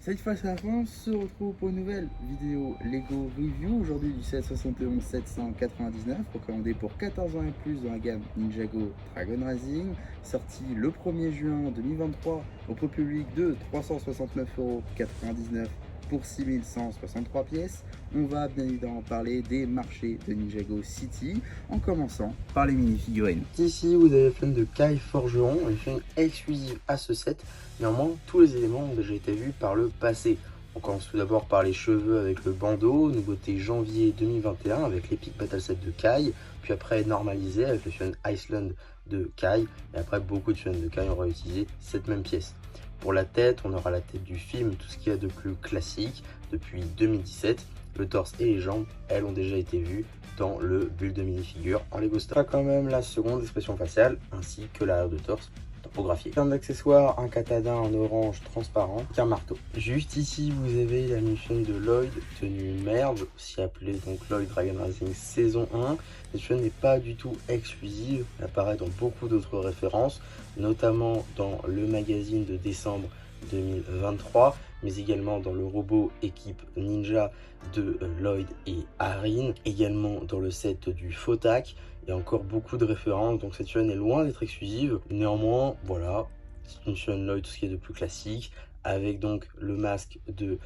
Cette fois ça avance, on se retrouve pour une nouvelle vidéo Lego Review, aujourd'hui du 771 799, recommandé pour 14 ans et plus dans la gamme Ninjago Dragon Racing, sorti le 1er juin 2023 au prix public de 369,99 € pour 6163 pièces. On va bien évidemment parler des marchés de Ninjago City, en commençant par les mini-figurines. Ici, vous avez la flemme de Kai Forgeron, une flemme exclusive à ce set. Néanmoins, tous les éléments ont déjà été vus par le passé. On commence tout d'abord par les cheveux avec le bandeau, nouveauté janvier 2021 avec l'Epic Battle Set de Kai, puis après normalisé avec le Fusion Iceland de Kai, et après beaucoup de Fusion de Kai aura utilisé cette même pièce. Pour la tête, on aura la tête du film, tout ce qu'il y a de plus classique depuis 2017. Le torse et les jambes, elles ont déjà été vues dans le build de minifigure en Lego Star. Quand même la seconde expression faciale ainsi que l'arrière de torse topographié. En termes d'accessoires, un katana en orange transparent, qu'un marteau. Juste ici, vous avez la mission de Lloyd, tenue merge, aussi appelée donc Lloyd Dragon Racing saison 1. Cette mission n'est pas du tout exclusive, elle apparaît dans beaucoup d'autres références, notamment dans le magazine de décembre 2023, mais également dans le robot équipe ninja de Lloyd et Arin, également dans le set du Fotak. Il y a encore beaucoup de références, donc cette chaîne est loin d'être exclusive. Néanmoins, voilà, c'est une chaîne Lloyd, tout ce qui est de plus classique, avec donc le masque de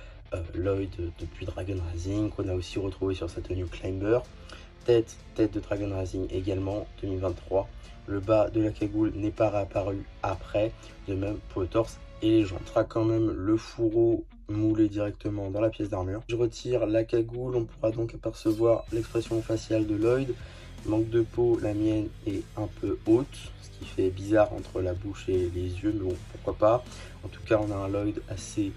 Lloyd depuis Dragon Racing, qu'on a aussi retrouvé sur sa tenue Climber. Tête de Dragon Racing également, 2023. Le bas de la cagoule n'est pas réapparu après, de même pour le torse et les jambes. On sera quand même le fourreau moulé directement dans la pièce d'armure. Je retire la cagoule, on pourra donc apercevoir l'expression faciale de Lloyd. Manque de peau, la mienne est un peu haute, ce qui fait bizarre entre la bouche et les yeux, mais bon, pourquoi pas. En tout cas, on a un Lloyd assez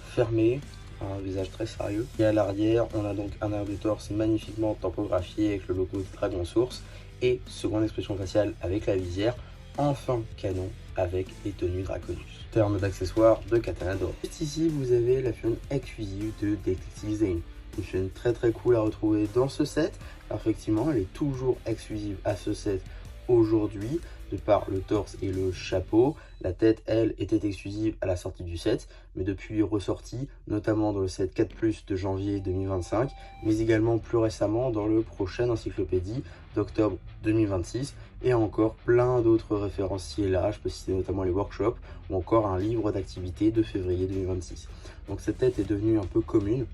fermé, un visage très sérieux. Et à l'arrière, on a donc un arrière de torse magnifiquement topographié avec le logo de Dragon Source et seconde expression faciale avec la visière, enfin canon avec les tenues Draconus. En termes d'accessoires, de katana doré. Juste ici, vous avez la fionne exclusive de Detective Zane. Une chaîne très cool à retrouver dans ce set. Alors effectivement, elle est toujours exclusive à ce set aujourd'hui, de par le torse et le chapeau. La tête, elle, était exclusive à la sortie du set, mais depuis ressortie, notamment dans le set 4+, de janvier 2025, mais également plus récemment dans le prochain encyclopédie d'octobre 2026, et encore plein d'autres référentiels là. Je peux citer notamment les workshops, ou encore un livre d'activité de février 2026. Donc cette tête est devenue un peu commune.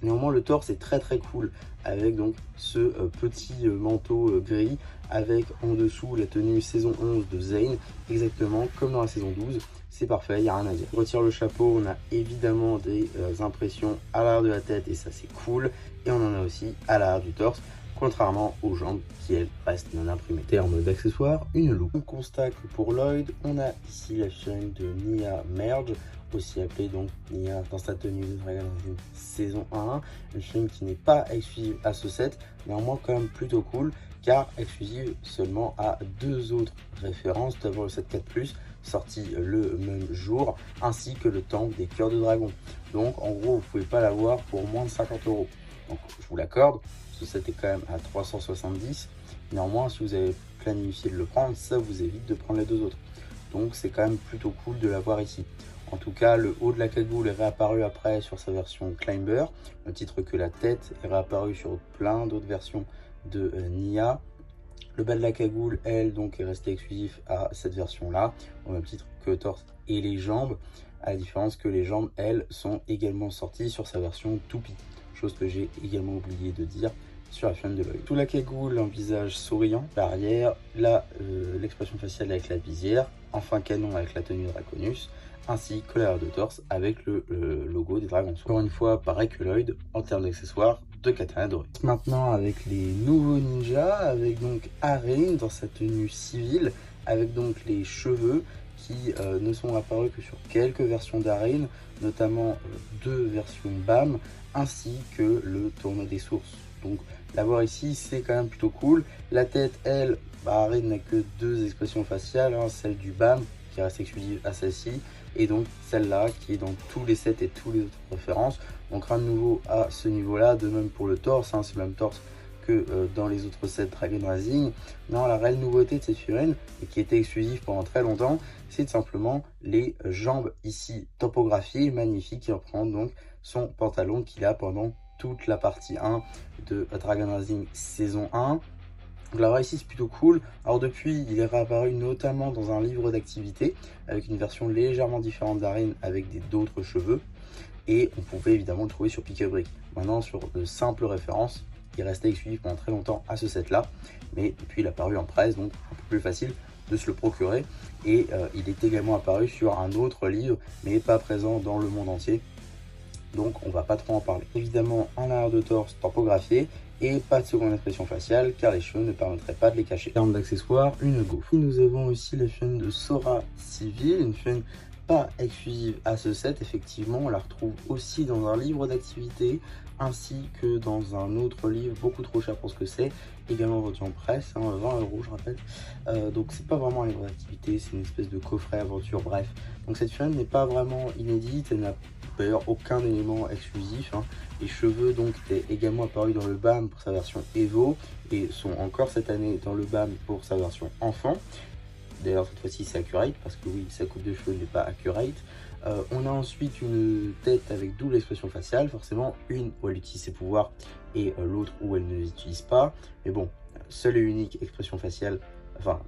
Néanmoins, le torse est très cool avec donc ce petit manteau gris avec en dessous la tenue saison 11 de Zane, exactement comme dans la saison 12. C'est parfait, il n'y a rien à dire. On retire le chapeau, on a évidemment des impressions à l'arrière de la tête et ça c'est cool. Et on en a aussi à l'arrière du torse, contrairement aux jambes qui elles restent non imprimées. En termes d'accessoires, une loupe. On constate que pour Lloyd, on a ici la chaîne de Nia Merge, aussi appelée donc Nia dans sa tenue de Dragon Racing saison 1, une chaîne qui n'est pas exclusive à ce set, néanmoins quand même plutôt cool, car exclusive seulement à deux autres références, d'abord le set 4+, sorti le même jour, ainsi que le temple des cœurs de dragon. Donc en gros, vous pouvez pas l'avoir pour moins de 50 €. Donc je vous l'accorde, ce set est quand même à 370. Néanmoins, si vous avez planifié de le prendre, ça vous évite de prendre les deux autres. Donc c'est quand même plutôt cool de l'avoir ici. En tout cas, le haut de la cagoule est réapparu après sur sa version Climber, au titre que la tête est réapparue sur plein d'autres versions de Nia. Le bas de la cagoule, elle, donc, est resté exclusif à cette version-là, au même titre que le torse et les jambes, à la différence que les jambes, elles, sont également sorties sur sa version toupie, chose que j'ai également oublié de dire sur la chaîne de l'œil. Sous la cagoule, un visage souriant, l'arrière, là, l'expression faciale avec la visière, enfin canon avec la tenue Draconus, ainsi que l'arrière de torse avec le logo des dragons. Encore une fois, pareil que Lloyd, en termes d'accessoires, de katana doré. Maintenant avec les nouveaux ninjas, avec donc Arin dans sa tenue civile, avec donc les cheveux qui ne sont apparus que sur quelques versions d'Arin, notamment deux versions BAM, ainsi que le tournoi des sources. Donc l'avoir ici, c'est quand même plutôt cool. La tête, elle, Arin n'a que deux expressions faciales, hein, celle du BAM, qui reste exclusive à celle-ci, et donc celle-là qui est dans tous les sets et tous les autres références. Donc rien de nouveau à ce niveau-là, de même pour le torse, hein, c'est le même torse que dans les autres sets Dragon Rising. Non, la réelle nouveauté de cette figurine, et qui était exclusive pendant très longtemps, c'est simplement les jambes ici topographiées, magnifiques, qui reprennent donc son pantalon qu'il a pendant toute la partie 1 de Dragon Rising saison 1. Donc là ici c'est plutôt cool. Alors depuis il est réapparu notamment dans un livre d'activité avec une version légèrement différente d'Arin avec d'autres cheveux, et on pouvait évidemment le trouver sur Pick-a-Brick. Maintenant sur de simples références, il restait exclusif pendant très longtemps à ce set là, mais depuis il est apparu en presse, donc un peu plus facile de se le procurer, et il est également apparu sur un autre livre mais pas présent dans le monde entier, donc on va pas trop en parler. Évidemment un arrière de torse topographié et pas de seconde expression faciale car les cheveux ne permettraient pas de les cacher. En termes d'accessoires, une gaufre. Nous avons aussi la figurine de Sora Civil, une figurine pas exclusive à ce set. Effectivement, on la retrouve aussi dans un livre d'activité ainsi que dans un autre livre beaucoup trop cher pour ce que c'est, également vendu en presse, 20 € je rappelle. Donc c'est pas vraiment un livre d'activité, c'est une espèce de coffret aventure, bref. Donc cette figurine n'est pas vraiment inédite, elle n'a d'ailleurs aucun élément exclusif. Les cheveux donc étaient également apparus dans le BAM pour sa version Evo et sont encore cette année dans le BAM pour sa version enfant. D'ailleurs cette fois-ci c'est accurate parce que oui, sa coupe de cheveux n'est pas accurate. On a ensuite une tête avec double expression faciale, forcément une où elle utilise ses pouvoirs et l'autre où elle ne les utilise pas. Mais bon, seule et unique expression faciale, enfin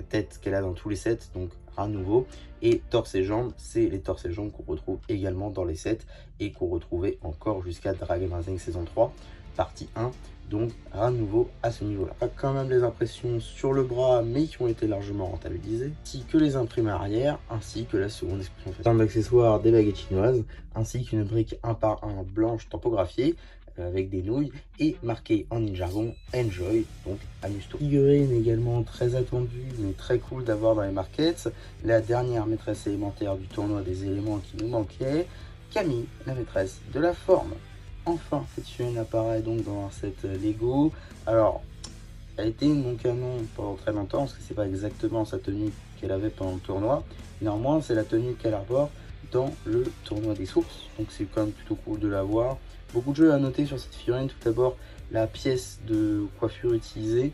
tête qu'elle a dans tous les sets, donc rien de nouveau. Et torse et jambes, c'est les torses et jambes qu'on retrouve également dans les sets et qu'on retrouvait encore jusqu'à Dragon Rising saison 3 partie 1, donc rien de nouveau à ce niveau là. Quand même les impressions sur le bras mais qui ont été largement rentabilisées, ainsi que les imprimes arrière, ainsi que la seconde expression faciale. En termes d'accessoires, des baguettes chinoises, ainsi qu'une brique 1 par 1 blanche topographiée avec des nouilles et marqué en jargon Enjoy, donc amuse-toi. Figurine également très attendue mais très cool d'avoir dans les markets, la dernière maîtresse élémentaire du tournoi des éléments qui nous manquait, Camille, la maîtresse de la forme. Enfin, cette figurine apparaît donc dans un set Lego. Alors, elle était mon canon pendant très longtemps parce que c'est pas exactement sa tenue qu'elle avait pendant le tournoi. Néanmoins, c'est la tenue qu'elle arbore dans le tournoi des sources, donc c'est quand même plutôt cool de la voir. Beaucoup de choses à noter sur cette figurine. Tout d'abord, la pièce de coiffure utilisée,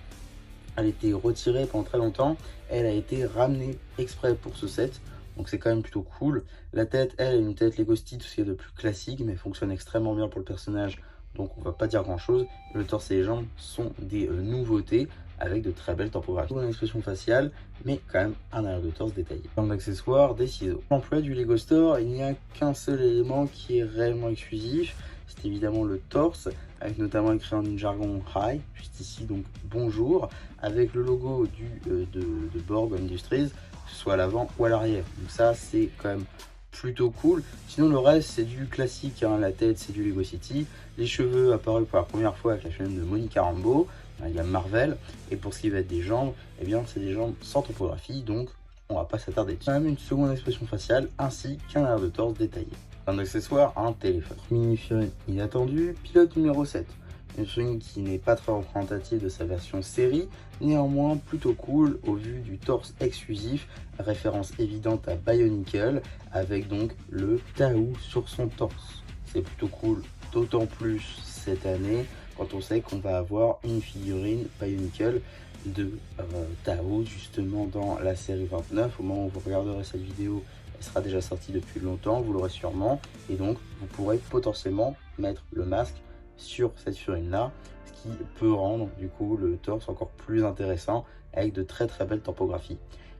elle a été retirée pendant très longtemps. Elle a été ramenée exprès pour ce set. Donc c'est quand même plutôt cool. La tête, elle, est une tête Lego Stitch, tout ce qui est de plus classique, mais fonctionne extrêmement bien pour le personnage. Donc on va pas dire grand chose. Le torse et les jambes sont des nouveautés avec de très belles topographies. Une expression faciale, mais quand même un arrière de torse détaillé. En d'accessoires, des ciseaux. L'emploi du Lego Store, il n'y a qu'un seul élément qui est réellement exclusif. C'est évidemment le torse, avec notamment écrit en jargon Hi, juste ici, donc bonjour, avec le logo de Borg Industries, que ce soit à l'avant ou à l'arrière. Donc ça, c'est quand même plutôt cool. Sinon, le reste, c'est du classique. La tête, c'est du Lego City. Les cheveux apparus pour la première fois avec la chaîne de Monica Rambeau. Il y a Marvel. Et pour ce qui va être des jambes, eh bien, c'est des jambes sans topographie, donc on va pas s'attarder dessus. Même une seconde expression faciale, ainsi qu'un arrière de torse détaillé. Un accessoire, un téléphone. Mini figurine inattendue, pilote numéro 7. Une figurine qui n'est pas très représentative de sa version série, néanmoins plutôt cool au vu du torse exclusif, référence évidente à Bionicle, avec donc le Tao sur son torse. C'est plutôt cool, d'autant plus cette année, quand on sait qu'on va avoir une figurine Bionicle de Tao, justement dans la série 29. Au moment où vous regarderez cette vidéo, elle sera déjà sortie depuis longtemps, vous l'aurez sûrement, et donc vous pourrez potentiellement mettre le masque sur cette figurine là, ce qui peut rendre du coup le torse encore plus intéressant avec de très belles topographies.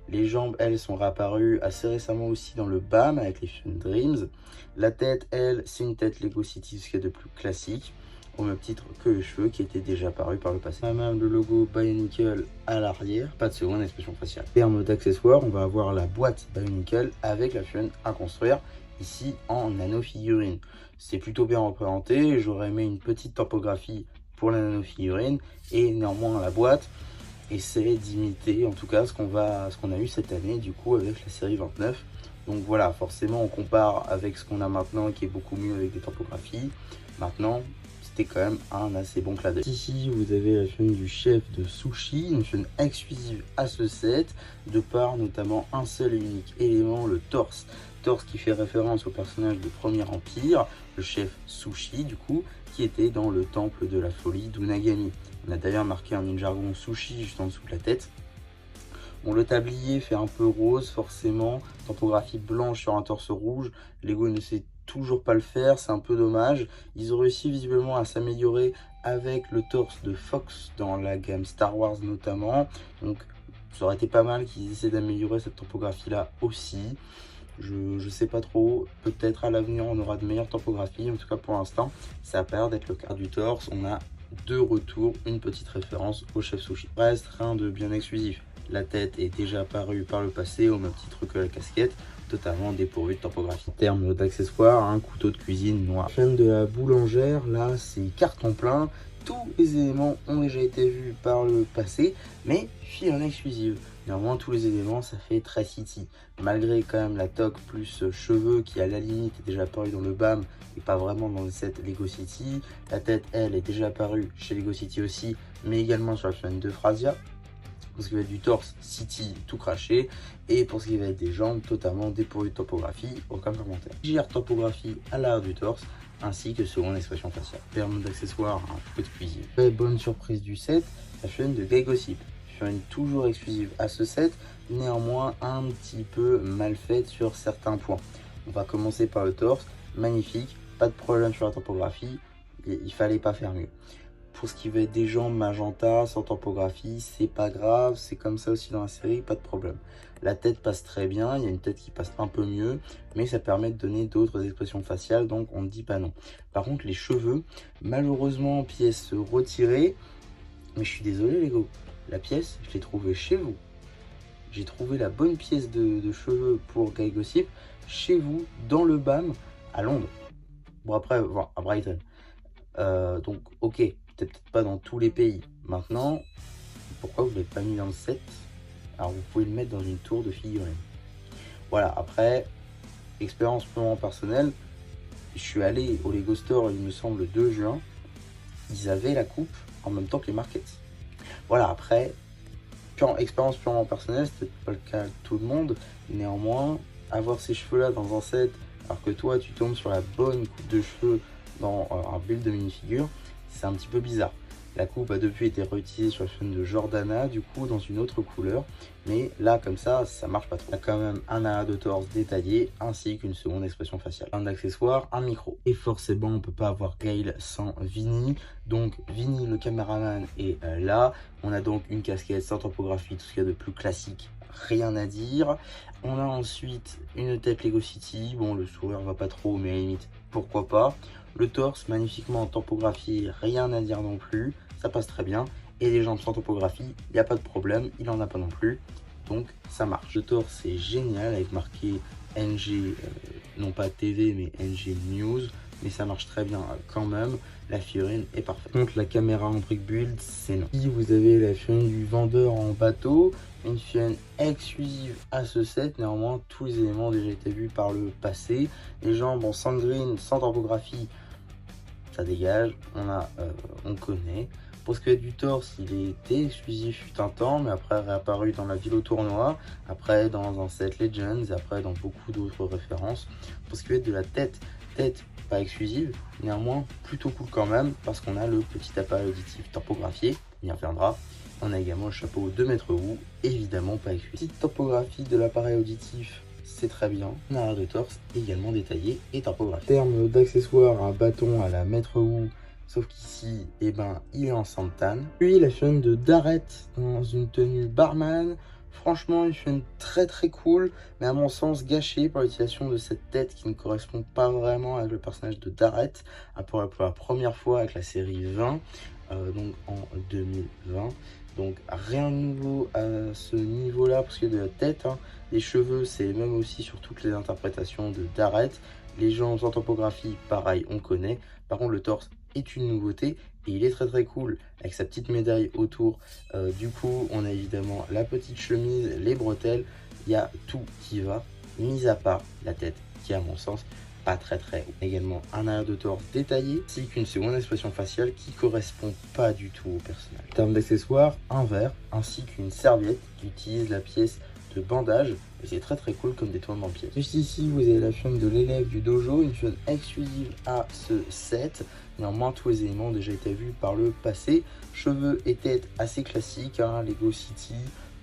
Les jambes, elles, sont réapparues assez récemment aussi dans le BAM avec les figurines Dreams. La tête, elle, c'est une tête Lego City, ce qui est de plus classique, au même titre que les cheveux qui étaient déjà apparus par le passé. On a même le logo Bionicle à l'arrière, pas de seconde expression faciale. En termes d'accessoires, on va avoir la boîte Bionicle avec la figurine à construire, ici en nano figurine. C'est plutôt bien représenté, j'aurais aimé une petite topographie pour la nano figurine, et néanmoins la boîte essaie d'imiter en tout cas ce qu'on a eu cette année du coup avec la série 29. Donc voilà, forcément on compare avec ce qu'on a maintenant qui est beaucoup mieux avec des topographies. Maintenant, c'était quand même un assez bon clin d'œil. Ici, vous avez la chaîne du chef de Sushi, une chaîne exclusive à ce set, de par notamment un seul et unique élément, le torse. Torse qui fait référence au personnage de Premier Empire, le chef Sushi du coup, qui était dans le temple de la folie d'Unagami. On a d'ailleurs marqué en jargon Sushi juste en dessous de la tête. Bon, le tablier fait un peu rose forcément, typographie blanche sur un torse rouge. Lego ne sait toujours pas le faire, c'est un peu dommage. Ils ont réussi visiblement à s'améliorer avec le torse de Fox dans la gamme Star Wars notamment. Donc ça aurait été pas mal qu'ils essaient d'améliorer cette topographie là aussi. Je sais pas trop, peut-être à l'avenir on aura de meilleures topographies, en tout cas pour l'instant ça a pas l'air d'être le cas. Du torse, on a deux retours, une petite référence au chef Sushi. Reste rien de bien exclusif. La tête est déjà apparue par le passé, au même titre que la casquette, totalement dépourvue de topographie. En termes d'accessoires, un couteau de cuisine noir. La chaîne de la boulangère, là c'est carton plein. Tous les éléments ont déjà été vus par le passé, mais fille en exclusive. Néanmoins, tous les éléments, ça fait très city. Malgré quand même la toque plus cheveux qui, à la limite, est déjà apparue dans le BAM et pas vraiment dans le set Lego City. La tête, elle, est déjà apparue chez Lego City aussi, mais également sur la chaîne de Phrasia. Pour ce qui va être du torse, City, tout craché. Et pour ce qui va être des jambes, totalement dépourvu de topographie, aucun commentaire. JR topographie à l'arrière du torse, ainsi que seconde expression faciale. En termes d'accessoires, un fouet de cuisine. Très bonne surprise du set, la chaîne de Gai Gossip. Chaîne toujours exclusive à ce set, néanmoins un petit peu mal faite sur certains points. On va commencer par le torse, magnifique, pas de problème sur la topographie, il fallait pas faire mieux. Pour ce qui va être des jambes magenta, sans topographie, c'est pas grave, c'est comme ça aussi dans la série, pas de problème. La tête passe très bien, il y a une tête qui passe un peu mieux, mais ça permet de donner d'autres expressions faciales, donc on ne dit pas non. Par contre, les cheveux, malheureusement, pièces retirées, mais je suis désolé les gars, la pièce, je l'ai trouvée chez vous. J'ai trouvé la bonne pièce de cheveux pour Gai Gossip chez vous, dans le BAM, à Londres. Bon, après, voilà, à Brighton. Donc, ok, peut-être pas dans tous les pays. Maintenant, pourquoi vous ne l'avez pas mis dans le set? Alors, vous pouvez le mettre dans une tour de figurines. Voilà, après, expérience purement personnelle, je suis allé au Lego Store, il me semble, le 2 juin. Ils avaient la coupe en même temps que les markets. Voilà, après, expérience purement personnelle, c'était pas le cas de tout le monde. Néanmoins, avoir ces cheveux-là dans un set, alors que toi, tu tombes sur la bonne coupe de cheveux dans un build de minifigure, c'est un petit peu bizarre. La coupe a depuis été réutilisée sur la chaîne de Jordana, du coup, dans une autre couleur. Mais là, comme ça marche pas trop. On a quand même un arrière de torse détaillé, ainsi qu'une seconde expression faciale. Un accessoire, un micro. Et forcément, on peut pas avoir Gail sans Vinny. Donc, Vinny, le caméraman, est là. On a donc une casquette sans topographie, tout ce qu'il y a de plus classique. Rien à dire. On a ensuite une tête Lego City. Bon, le sourire va pas trop, mais à la limite, pourquoi pas. Le torse, magnifiquement en topographie, rien à dire non plus. Ça passe très bien. Et les jambes sans topographie, il n'y a pas de problème. Il n'en a pas non plus. Donc, ça marche. Le torse, c'est génial avec marqué NG, non pas TV, mais NG News. Mais ça marche très bien quand même. La figurine est parfaite. Contre la caméra en brick build, c'est non. Ici, vous avez la chaîne du vendeur en bateau. Une chaîne exclusive à ce set. Néanmoins, tous les éléments ont déjà été vus par le passé. Les jambes en sandgreen, sans topographie, ça dégage. On connaît. Pour ce qui est du torse, il était exclusif fut un temps, mais après réapparu dans la ville au tournoi, après dans un set Legends, et après dans beaucoup d'autres références. Pour ce qui est de la tête pas exclusive, néanmoins plutôt cool quand même, parce qu'on a le petit appareil auditif topographié, on y reviendra. On a également le chapeau de Maître Wu, évidemment pas exclusif. Petite topographie de l'appareil auditif, c'est très bien. Un arrière de torse également détaillé et topographié. En termes d'accessoires, un bâton à la Maître Wu, sauf qu'ici, eh ben, il est en santane. Puis la chaîne de Dareth dans une tenue barman. Franchement, une chaîne très très cool, mais à mon sens gâchée par l'utilisation de cette tête qui ne correspond pas vraiment avec le personnage de Dareth, pour la première fois avec la série 20, donc en 2020. Donc rien de nouveau à ce niveau-là pour ce qui est de la tête. Les cheveux, c'est les mêmes aussi sur toutes les interprétations de Dareth. Les jambes en topographie, pareil, on connaît. Par contre, le torse est une nouveauté et il est très très cool avec sa petite médaille autour. Du coup, on a évidemment la petite chemise, les bretelles, il y a tout qui va, mis à part la tête qui, à mon sens, pas très haut. Également un arrière de torse détaillé, ainsi qu'une seconde expression faciale qui correspond pas du tout au personnage. En termes d'accessoires, un verre, ainsi qu'une serviette qui utilise la pièce de bandage, et c'est très cool comme détournement de pièce. Juste ici, vous avez la chaîne de l'élève du dojo, une chaîne exclusive à ce set. Néanmoins, tous les éléments ont déjà été vus par le passé. Cheveux et tête assez classiques, hein, Lego City,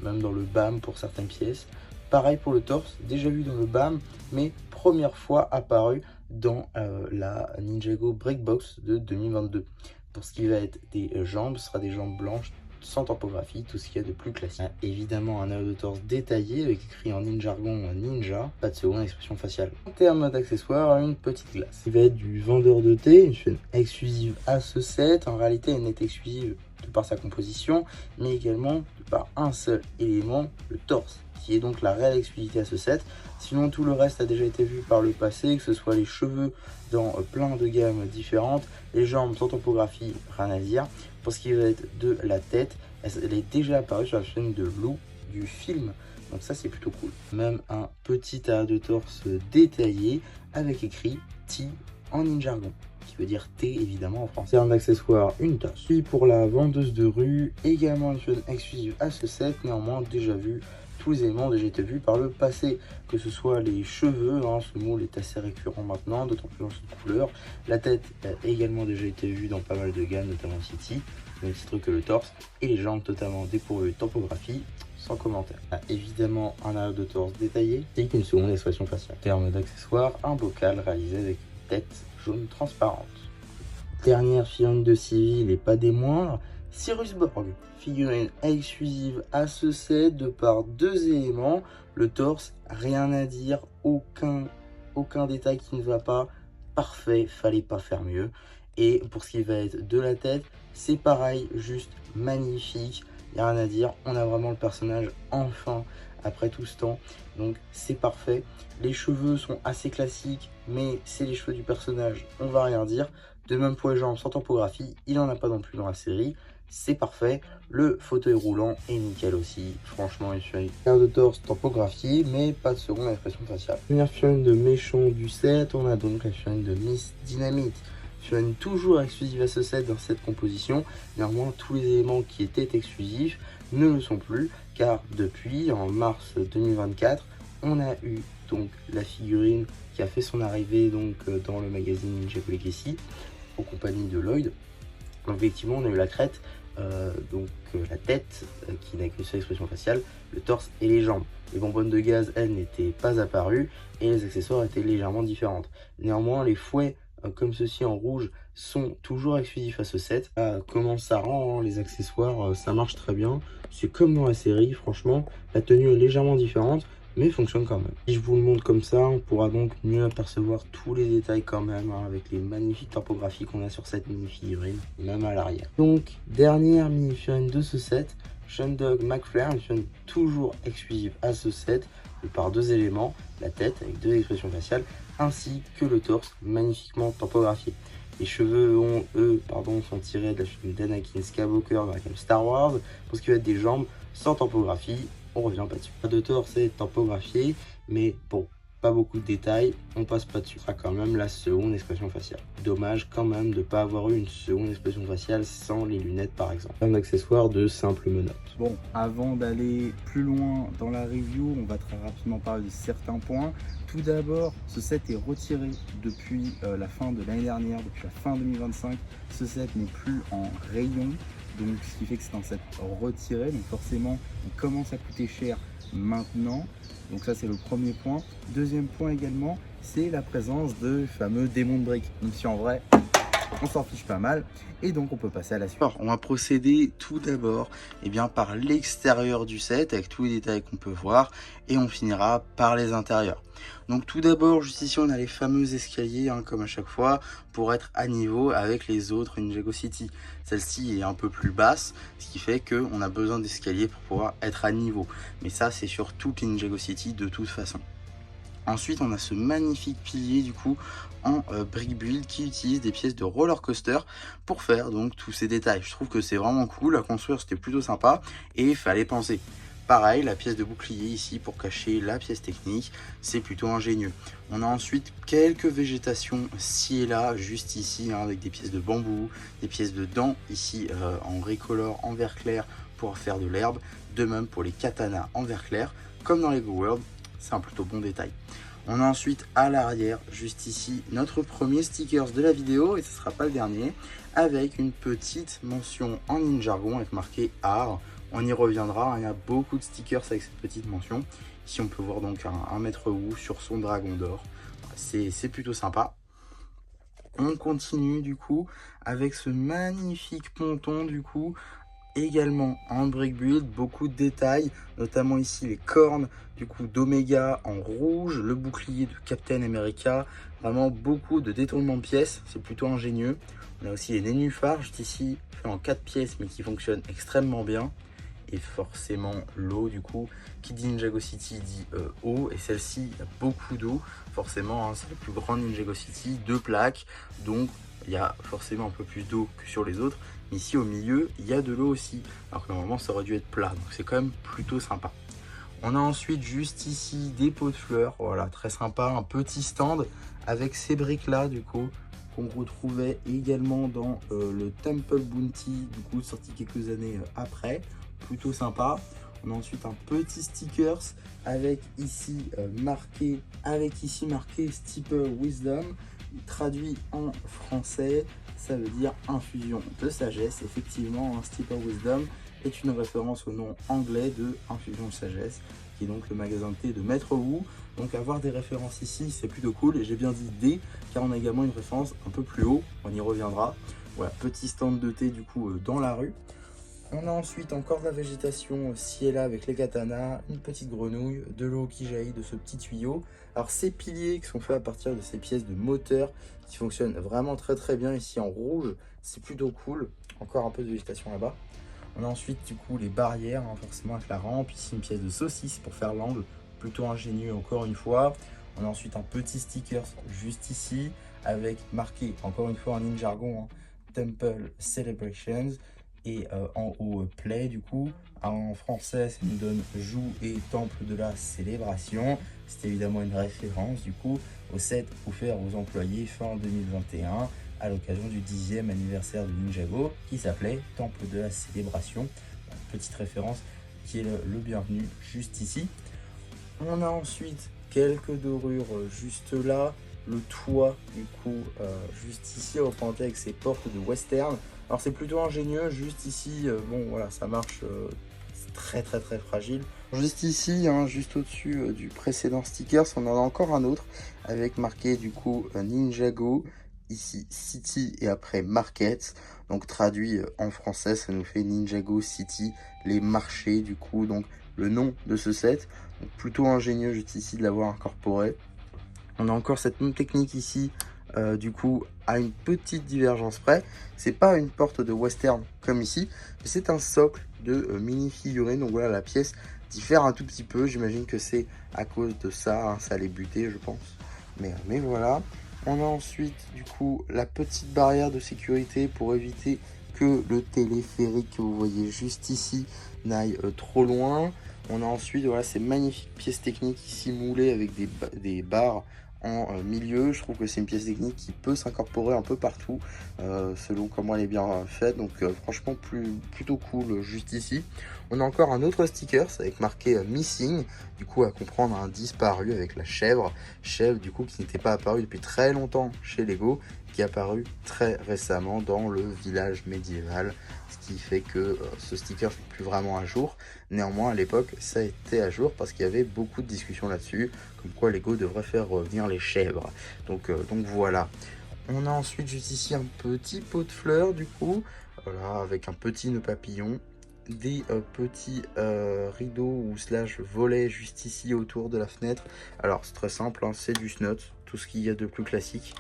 même dans le BAM pour certaines pièces. Pareil pour le torse, déjà vu dans le BAM, mais première fois apparu dans la Ninjago Breakbox de 2022. Pour ce qui va être des jambes, ce sera des jambes blanches, sans topographie, tout ce qu'il y a de plus classique. Évidemment un arrière de torse détaillé avec écrit en ninjargon ninja, pas de seconde expression faciale. En termes d'accessoires, une petite glace. Il va être du vendeur de thé, une chaîne exclusive à ce set. En réalité, elle n'est exclusive de par sa composition, mais également de par un seul élément, le torse, qui est donc la réelle exclusivité à ce set. Sinon, tout le reste a déjà été vu par le passé, que ce soit les cheveux dans plein de gammes différentes, les jambes sans topographie, rien à dire. Pour ce qui va être de la tête, elle est déjà apparue sur la chaîne de Lou du film, donc ça c'est plutôt cool. Même un petit arrière de torse détaillé avec écrit T en ninjargon, qui veut dire T évidemment en français. En accessoire, une tasse. Puis pour la vendeuse de rue, également une chaîne exclusive à ce set, néanmoins déjà vu. Tous les éléments ont déjà été vus par le passé, que ce soit les cheveux, hein, ce moule est assez récurrent maintenant, d'autant plus dans cette couleur. La tête a également déjà été vue dans pas mal de gammes, notamment City, même titre que le torse, et les jambes totalement dépourvues de topographie, sans commentaire. Évidemment un arrière de torse détaillé, et qu'une seconde expression faciale. En termes d'accessoires, un bocal réalisé avec une tête jaune transparente. Dernière figurine de civil et pas des moindres, Cyrus Borg, figurine exclusive à ce set de par deux éléments. Le torse, rien à dire, aucun détail qui ne va pas, parfait, fallait pas faire mieux. Et pour ce qui va être de la tête, c'est pareil, juste magnifique, il n'y a rien à dire, on a vraiment le personnage enfin après tout ce temps, donc c'est parfait. Les cheveux sont assez classiques, mais c'est les cheveux du personnage, on va rien dire. De même pour les jambes sans topographie, il n'en a pas non plus dans la série, c'est parfait. Le fauteuil roulant est nickel aussi, franchement il fait une de torse topographié, mais pas de seconde expression faciale. Première figurine de méchant du set, on a donc la figurine de Miss Dynamite. Figurine toujours exclusive à ce set dans cette composition, néanmoins tous les éléments qui étaient exclusifs ne le sont plus, car depuis en mars 2024, on a eu donc la figurine qui a fait son arrivée donc dans le magazine Ninjago Legacy en compagnie de Lloyd. Donc effectivement on a eu la crête, la tête qui n'a qu'une seule expression faciale, le torse et les jambes. Les bonbonnes de gaz, elles, n'étaient pas apparues et les accessoires étaient légèrement différentes. Néanmoins les fouets comme ceci en rouge sont toujours exclusifs à ce set. Comment ça rend, hein, les accessoires, ça marche très bien. C'est comme dans la série, franchement, la tenue est légèrement différente, mais fonctionne quand même. Si je vous le montre comme ça, on pourra donc mieux apercevoir tous les détails quand même, hein, avec les magnifiques topographies qu'on a sur cette mini-figurine, même à l'arrière. Donc, dernière mini-figurine de ce set, Shundog McFlair, une figurine toujours exclusive à ce set, par deux éléments, la tête avec deux expressions faciales, ainsi que le torse magnifiquement topographié. Les cheveux, sont tirés de la figurine d'Anakin Skywalker dans la gamme Star Wars. Pour ce qui va être des jambes, sans topographie, on revient pas dessus. Pas de torse est topographié, mais bon, pas beaucoup de détails, on passe pas dessus. Ce sera quand même la seconde expression faciale. Dommage quand même de ne pas avoir eu une seconde expression faciale sans les lunettes par exemple. Un accessoire de simple menottes. Bon, avant d'aller plus loin dans la review, on va très rapidement parler de certains points. Tout d'abord, ce set est retiré depuis la fin de l'année dernière, depuis la fin 2025. Ce set n'est plus en rayon, donc ce qui fait que c'est un set retiré. Donc forcément, il commence à coûter cher maintenant. Donc ça, c'est le premier point. Deuxième point également, c'est la présence de fameux démons de briques. Même si en vrai, on s'en fiche pas mal. Et donc on peut passer à la suite. Alors, on va procéder tout d'abord par l'extérieur du set avec tous les détails qu'on peut voir et on finira par les intérieurs. Donc tout d'abord, juste ici on a les fameux escaliers, hein, comme à chaque fois, pour être à niveau avec les autres Ninjago City. Celle-ci est un peu plus basse, ce qui fait qu'on a besoin d'escaliers pour pouvoir être à niveau. Mais ça c'est sur toutes les Ninjago City de toute façon. Ensuite, on a ce magnifique pilier du coup en brick build qui utilise des pièces de roller coaster pour faire donc tous ces détails. Je trouve que c'est vraiment cool, à construire c'était plutôt sympa et il fallait penser. Pareil, la pièce de bouclier ici pour cacher la pièce technique, c'est plutôt ingénieux. On a ensuite quelques végétations ci et là, juste ici, hein, avec des pièces de bambou, des pièces de dents ici en recolor, en vert clair pour faire de l'herbe. De même pour les katanas en vert clair, comme dans Lego World, c'est un plutôt bon détail. On a ensuite à l'arrière, juste ici, notre premier stickers de la vidéo, et ce ne sera pas le dernier, avec une petite mention en ninjargon avec marqué art. On y reviendra, il y a beaucoup de stickers avec cette petite mention. Ici on peut voir donc un maître Wu sur son dragon d'or. C'est plutôt sympa. On continue du coup avec ce magnifique ponton du coup, également en brick build, beaucoup de détails, notamment ici les cornes du coup d'Omega en rouge, le bouclier de Captain America, vraiment beaucoup de détournements de pièces, c'est plutôt ingénieux. On a aussi les nénuphars juste ici, fait en 4 pièces mais qui fonctionnent extrêmement bien. Et forcément l'eau du coup, qui dit Ninjago City dit eau, et celle-ci il y a beaucoup d'eau, forcément hein, c'est la plus grande Ninjago City, 2 plaques, donc il y a forcément un peu plus d'eau que sur les autres, mais ici au milieu il y a de l'eau aussi, alors que normalement ça aurait dû être plat, donc c'est quand même plutôt sympa. On a ensuite juste ici des pots de fleurs, voilà très sympa, un petit stand avec ces briques là du coup, qu'on retrouvait également dans le Temple Bounty, du coup sorti quelques années après, plutôt sympa. On a ensuite un petit stickers avec ici marqué Steeper Wisdom, traduit en français, ça veut dire infusion de sagesse. Effectivement, un Steeper Wisdom est une référence au nom anglais de Infusion de sagesse, qui est donc le magasin de thé de Maître Wu. Donc avoir des références ici, c'est plutôt cool, et j'ai bien dit D, car on a également une référence un peu plus haut, on y reviendra. Voilà, petit stand de thé du coup dans la rue. On a ensuite encore de la végétation ci et là avec les katanas, une petite grenouille, de l'eau qui jaillit de ce petit tuyau. Alors ces piliers qui sont faits à partir de ces pièces de moteur qui fonctionnent vraiment très bien ici en rouge, c'est plutôt cool. Encore un peu de végétation là-bas. On a ensuite du coup les barrières, hein, forcément avec la rampe, ici une pièce de saucisse pour faire l'angle, plutôt ingénieux encore une fois. On a ensuite un petit sticker juste ici avec marqué encore une fois en ninjargon hein, Temple Celebrations. Et en haut play du coup, en français ça nous donne joue et temple de la célébration. C'est évidemment une référence du coup au set offert aux employés fin 2021 à l'occasion du 10e anniversaire de Ninjago qui s'appelait Temple de la Célébration. Petite référence qui est le bienvenu juste ici. On a ensuite quelques dorures juste là, le toit du coup juste ici représenté avec ses portes de western. Alors c'est plutôt ingénieux, juste ici, bon voilà ça marche, c'est très fragile. Juste ici, hein, juste au-dessus du précédent stickers, on en a encore un autre avec marqué du coup Ninjago, ici City et après Market. Donc traduit en français, ça nous fait Ninjago City, les marchés du coup, donc le nom de ce set. Donc plutôt ingénieux juste ici de l'avoir incorporé. On a encore cette même technique ici, du coup, à une petite divergence près. C'est pas une porte de western comme ici, mais c'est un socle de mini figurine. Donc voilà, la pièce diffère un tout petit peu. J'imagine que c'est à cause de ça, hein, ça allait buter, je pense. Mais voilà. On a ensuite, du coup, la petite barrière de sécurité pour éviter que le téléphérique que vous voyez juste ici n'aille trop loin. On a ensuite voilà, ces magnifiques pièces techniques ici moulées avec des barres en milieu. Je trouve que c'est une pièce technique qui peut s'incorporer un peu partout selon comment elle est bien faite. Donc franchement plutôt cool juste ici. On a encore un autre sticker avec marqué Missing, du coup à comprendre un disparu avec la chèvre. Chèvre du coup qui n'était pas apparue depuis très longtemps chez Lego, qui est apparu très récemment dans le village médiéval. Ce qui fait que ce sticker n'est plus vraiment à jour. Néanmoins à l'époque ça a été à jour parce qu'il y avait beaucoup de discussions là-dessus, comme quoi Lego devrait faire revenir les chèvres. Donc voilà. On a ensuite juste ici un petit pot de fleurs du coup, voilà, avec un petit nœud papillon, des petits rideaux ou slash volets juste ici autour de la fenêtre. Alors c'est très simple, hein, c'est du snot, tout ce qu'il y a de plus classique.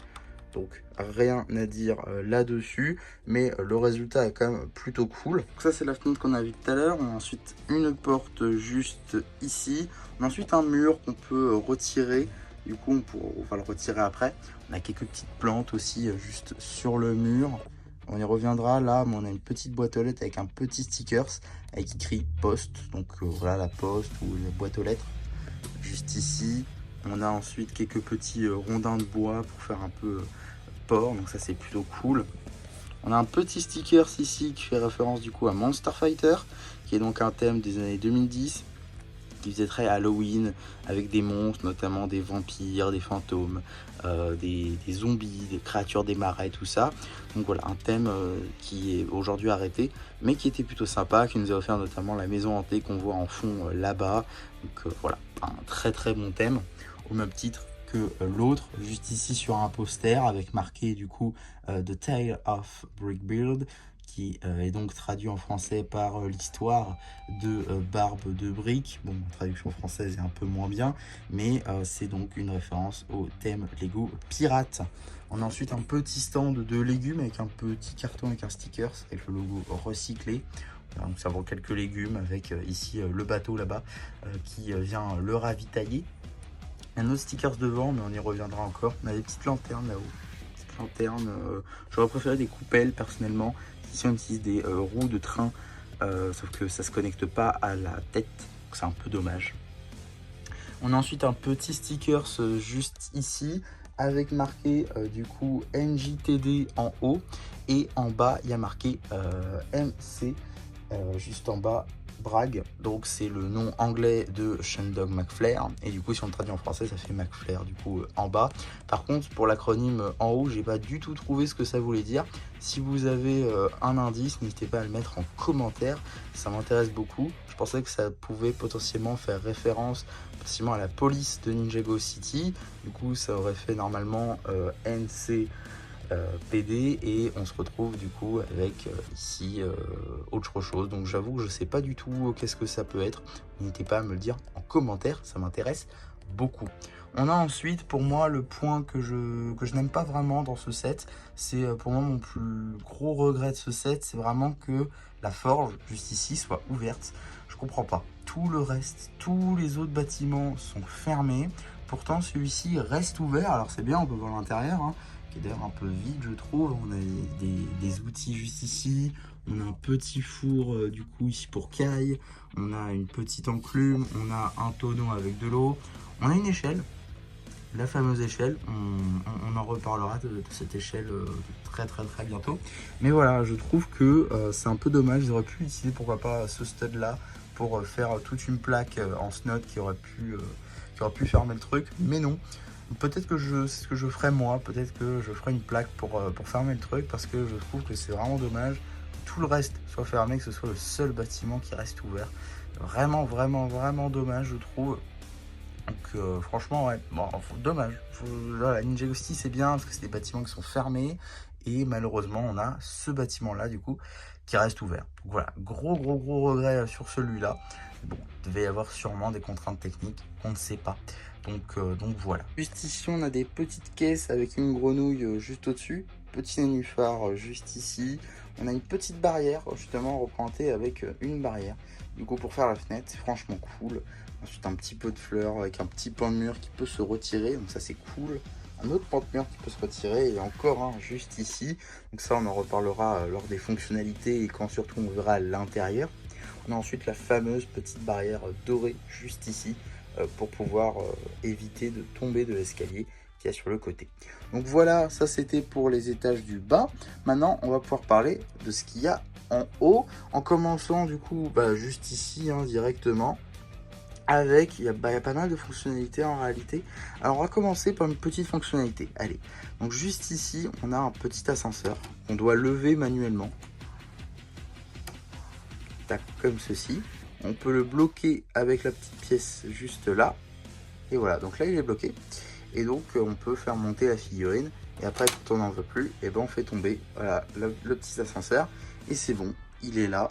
Donc rien à dire là-dessus, mais le résultat est quand même plutôt cool. Donc ça c'est la fenêtre qu'on a vu tout à l'heure. On a ensuite une porte juste ici. On a ensuite un mur qu'on peut retirer. Du coup on va le retirer après. On a quelques petites plantes aussi juste sur le mur. On y reviendra là, mais on a une petite boîte aux lettres avec un petit stickers avec écrit poste. Donc voilà la poste ou la boîte aux lettres. Juste ici, on a ensuite quelques petits rondins de bois pour faire un peu port. Donc ça c'est plutôt cool. On a un petit stickers ici qui fait référence du coup à Monster Fighter, qui est donc un thème des années 2010. Qui faisait très Halloween avec des monstres, notamment des vampires, des fantômes, des zombies, des créatures des marais, tout ça. Donc voilà, un thème qui est aujourd'hui arrêté, mais qui était plutôt sympa, qui nous a offert notamment la maison hantée qu'on voit en fond là-bas. Donc voilà, un très très bon thème, au même titre que l'autre, juste ici sur un poster avec marqué du coup The Tale of Brickbeard, qui est donc traduit en français par l'histoire de Barbe de Brick. Bon, la traduction française est un peu moins bien, mais c'est donc une référence au thème Lego Pirate. On a ensuite un petit stand de légumes avec un petit carton avec un sticker avec le logo recyclé. Voilà, donc ça vend quelques légumes avec ici le bateau là-bas qui vient le ravitailler. Un autre stickers devant, mais on y reviendra encore. On a des petites lanternes là-haut. Petites lanternes, j'aurais préféré des coupelles personnellement. Ici on utilise des roues de train, sauf que ça se connecte pas à la tête, donc c'est un peu dommage. On a ensuite un petit stickers juste ici, avec marqué du coup NJTD en haut, et en bas il y a marqué MC, juste en bas, Bragg, donc c'est le nom anglais de Shandog McFlair, et du coup si on le traduit en français ça fait McFlair du coup en bas. Par contre pour l'acronyme en haut j'ai pas du tout trouvé ce que ça voulait dire. Si vous avez un indice, n'hésitez pas à le mettre en commentaire, ça m'intéresse beaucoup. Je pensais que ça pouvait potentiellement faire référence potentiellement à la police de Ninjago City, du coup ça aurait fait normalement NC PD, et on se retrouve du coup avec ici autre chose. Donc j'avoue que je sais pas du tout qu'est-ce que ça peut être. N'hésitez pas à me le dire en commentaire, ça m'intéresse beaucoup. On a ensuite pour moi le point que je n'aime pas vraiment dans ce set. C'est pour moi mon plus gros regret de ce set, c'est vraiment que la forge juste ici soit ouverte. Je comprends pas. Tout le reste, tous les autres bâtiments sont fermés. Pourtant celui-ci reste ouvert. Alors c'est bien, on peut voir l'intérieur, hein, qui est d'ailleurs un peu vide je trouve. On a des outils juste ici, on a un petit four du coup ici pour caille, on a une petite enclume, on a un tonneau avec de l'eau, on a une échelle, la fameuse échelle, on en reparlera de cette échelle très bientôt. Mais voilà, je trouve que c'est un peu dommage, ils auraient pu utiliser pourquoi pas ce stud là pour faire toute une plaque en snot qui aurait pu fermer le truc, mais non. Peut-être que c'est ce que je ferai moi, peut-être que je ferai une plaque pour fermer le truc, parce que je trouve que c'est vraiment dommage que tout le reste soit fermé, que ce soit le seul bâtiment qui reste ouvert. Vraiment dommage je trouve. Donc franchement ouais, bon, dommage. Voilà, Ninjago City c'est bien parce que c'est des bâtiments qui sont fermés, et malheureusement on a ce bâtiment là du coup qui reste ouvert. Donc voilà, gros regret sur celui-là. Bon, il devait y avoir sûrement des contraintes techniques, on ne sait pas. Donc voilà. Juste ici, on a des petites caisses avec une grenouille juste au-dessus. Petit nénuphar juste ici. On a une petite barrière, justement représentée avec une barrière. Du coup, pour faire la fenêtre, c'est franchement cool. Ensuite, un petit pot de fleurs avec un petit pan de mur qui peut se retirer. Donc ça, c'est cool. Un autre pan de mur qui peut se retirer, et encore un juste ici. Donc ça, on en reparlera lors des fonctionnalités et quand surtout on verra l'intérieur. On a ensuite la fameuse petite barrière dorée juste ici, pour pouvoir éviter de tomber de l'escalier qu'il y a sur le côté. Donc voilà, ça c'était pour les étages du bas. Maintenant on va pouvoir parler de ce qu'il y a en haut, en commençant du coup juste ici directement, avec il y a pas mal de fonctionnalités en réalité. Alors on va commencer par une petite fonctionnalité. Allez, donc juste ici on a un petit ascenseur qu'on doit lever manuellement. Tac, comme ceci. On peut le bloquer avec la petite pièce juste là. Et voilà, donc là il est bloqué. Et donc on peut faire monter la figurine. Et après quand on n'en veut plus, et ben on fait tomber voilà, le petit ascenseur. Et c'est bon, il est là.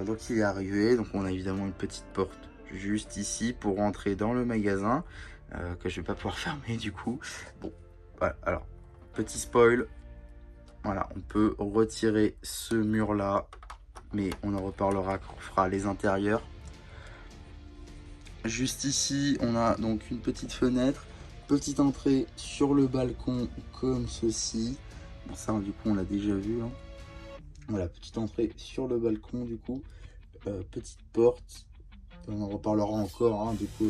Donc il est arrivé. Donc on a évidemment une petite porte juste ici pour rentrer dans le magasin. Que je vais pas pouvoir fermer du coup. Bon, voilà, alors, petit spoil. Voilà, on peut retirer ce mur là. Mais on en reparlera quand on fera les intérieurs. Juste ici, on a donc une petite fenêtre, petite entrée sur le balcon comme ceci. Bon, ça, du coup, on l'a déjà vu. Hein. Voilà, petite entrée sur le balcon du coup, petite porte. On en reparlera encore hein, du coup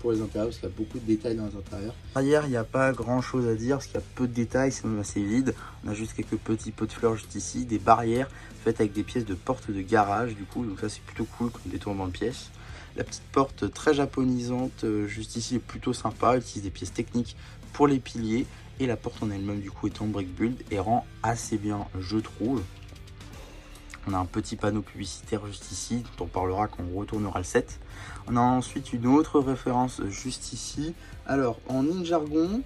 pour les intérieurs parce qu'il y a beaucoup de détails dans les intérieurs. Derrière, il n'y a pas grand chose à dire parce qu'il y a peu de détails, c'est même assez vide. On a juste quelques petits pots de fleurs juste ici, des barrières faites avec des pièces de porte de garage du coup, donc ça c'est plutôt cool comme détournement de pièces. La petite porte très japonisante juste ici est plutôt sympa, elle utilise des pièces techniques pour les piliers et la porte en elle-même du coup est en brick build et rend assez bien je trouve. On a un petit panneau publicitaire juste ici, dont on parlera quand on retournera le set. On a ensuite une autre référence juste ici. Alors, en Ninjargon,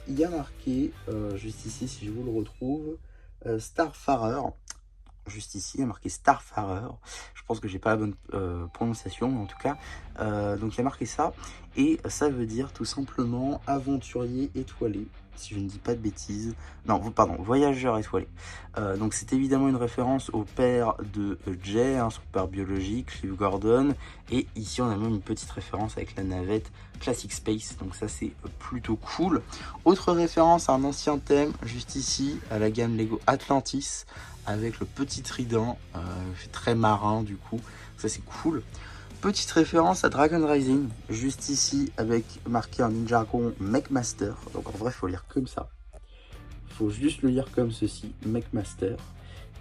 il y a marqué, juste ici, si je vous le retrouve, Starfarer. Juste ici, il y a marqué Starfarer. Je pense que j'ai pas la bonne prononciation, mais en tout cas, donc il y a marqué ça. Et ça veut dire tout simplement aventurier étoilé, si je ne dis pas de bêtises. Non, pardon, voyageur étoilé. Donc c'est évidemment une référence au père de Jay, hein, son père biologique, Cliff Gordon. Et ici, on a même une petite référence avec la navette Classic Space. Donc ça, c'est plutôt cool. Autre référence à un ancien thème, juste ici, à la gamme Lego Atlantis, avec le petit trident, très marin du coup. Ça, c'est cool. Petite référence à Dragon Rising, juste ici, avec marqué en Ninjagon Mechmaster. Donc en vrai, il faut lire comme ça. Il faut juste le lire comme ceci, Mechmaster.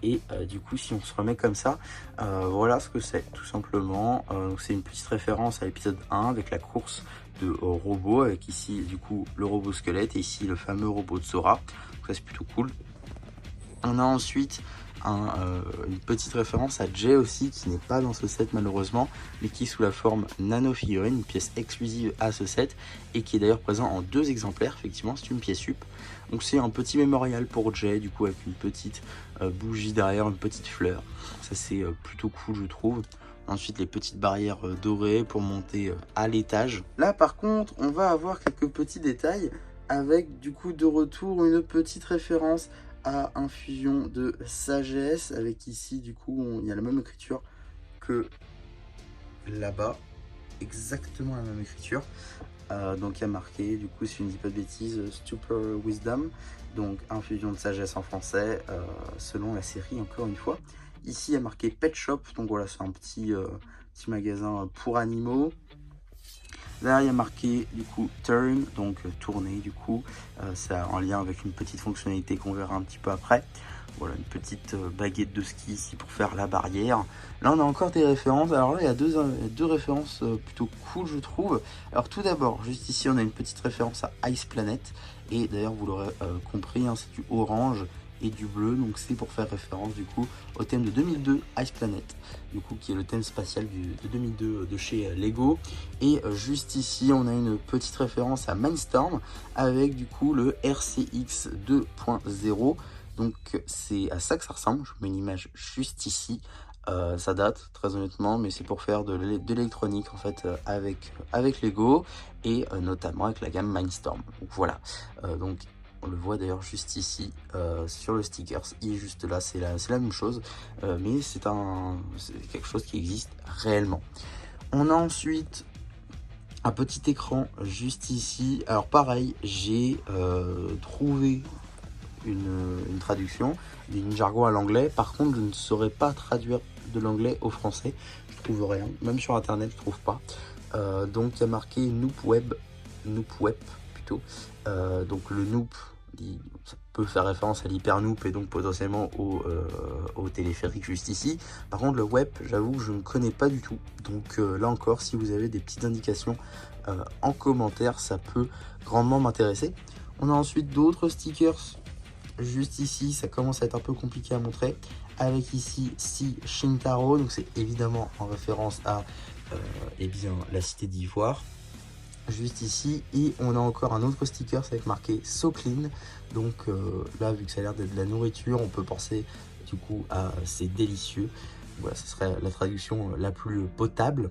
Et du coup, si on se remet comme ça, voilà ce que c'est, tout simplement. C'est une petite référence à l'épisode 1 avec la course de robots, avec ici, du coup, le robot squelette et ici, le fameux robot de Sora. Donc ça, c'est plutôt cool. On a ensuite une petite référence à Jay aussi, qui n'est pas dans ce set malheureusement, mais qui est sous la forme nano figurine, une pièce exclusive à ce set, et qui est d'ailleurs présent en 2 exemplaires, effectivement, c'est une pièce sup. Donc c'est un petit mémorial pour Jay, du coup avec une petite bougie derrière, une petite fleur. Ça c'est plutôt cool je trouve. Ensuite les petites barrières dorées pour monter à l'étage. Là par contre on va avoir quelques petits détails avec du coup de retour une petite référence à infusion de sagesse, avec ici du coup il y a la même écriture que là-bas, exactement la même écriture. Donc il y a marqué, du coup si je ne dis pas de bêtises, Stupor Wisdom, donc infusion de sagesse en français, selon la série encore une fois. Ici il y a marqué Pet Shop, donc voilà c'est un petit magasin pour animaux. Là, il y a marqué du coup turn, donc tourner du coup. C'est en lien avec une petite fonctionnalité qu'on verra un petit peu après. Voilà, une petite baguette de ski ici pour faire la barrière. Là, on a encore des références. Alors là, il y a deux références plutôt cool, je trouve. Alors tout d'abord, juste ici, on a une petite référence à Ice Planet. Et d'ailleurs, vous l'aurez compris, hein, c'est du orange et du bleu, donc c'est pour faire référence du coup au thème de 2002 Ice Planet, du coup qui est le thème spatial de 2002 de chez Lego. Et juste ici on a une petite référence à Mindstorm avec du coup le RCX 2.0, donc c'est à ça que ça ressemble. Je vous mets une image juste ici. Ça date très honnêtement, mais c'est pour faire de l'électronique en fait avec Lego et notamment avec la gamme Mindstorm. Donc voilà, donc on le voit d'ailleurs juste ici sur le sticker, il est juste là, c'est la même chose, mais c'est quelque chose qui existe réellement. On a ensuite un petit écran juste ici. Alors pareil, j'ai trouvé une traduction d'une jargon à l'anglais. Par contre, je ne saurais pas traduire de l'anglais au français. Je trouve rien, même sur internet, je trouve pas. Donc il y a marqué Noop Web plutôt. Donc le Noop, ça peut faire référence à l'hyper Noop et donc potentiellement au téléphérique juste ici. Par contre le web, j'avoue que je ne connais pas du tout. Donc là encore, si vous avez des petites indications en commentaire, ça peut grandement m'intéresser. On a ensuite d'autres stickers juste ici, ça commence à être un peu compliqué à montrer, avec ici Si Shintaro, donc c'est évidemment en référence à eh bien, la cité d'Ivoire, juste ici. Et on a encore un autre sticker avec marqué So Clean, donc là vu que ça a l'air d'être de la nourriture, on peut penser du coup à c'est délicieux. Voilà, ce serait la traduction la plus potable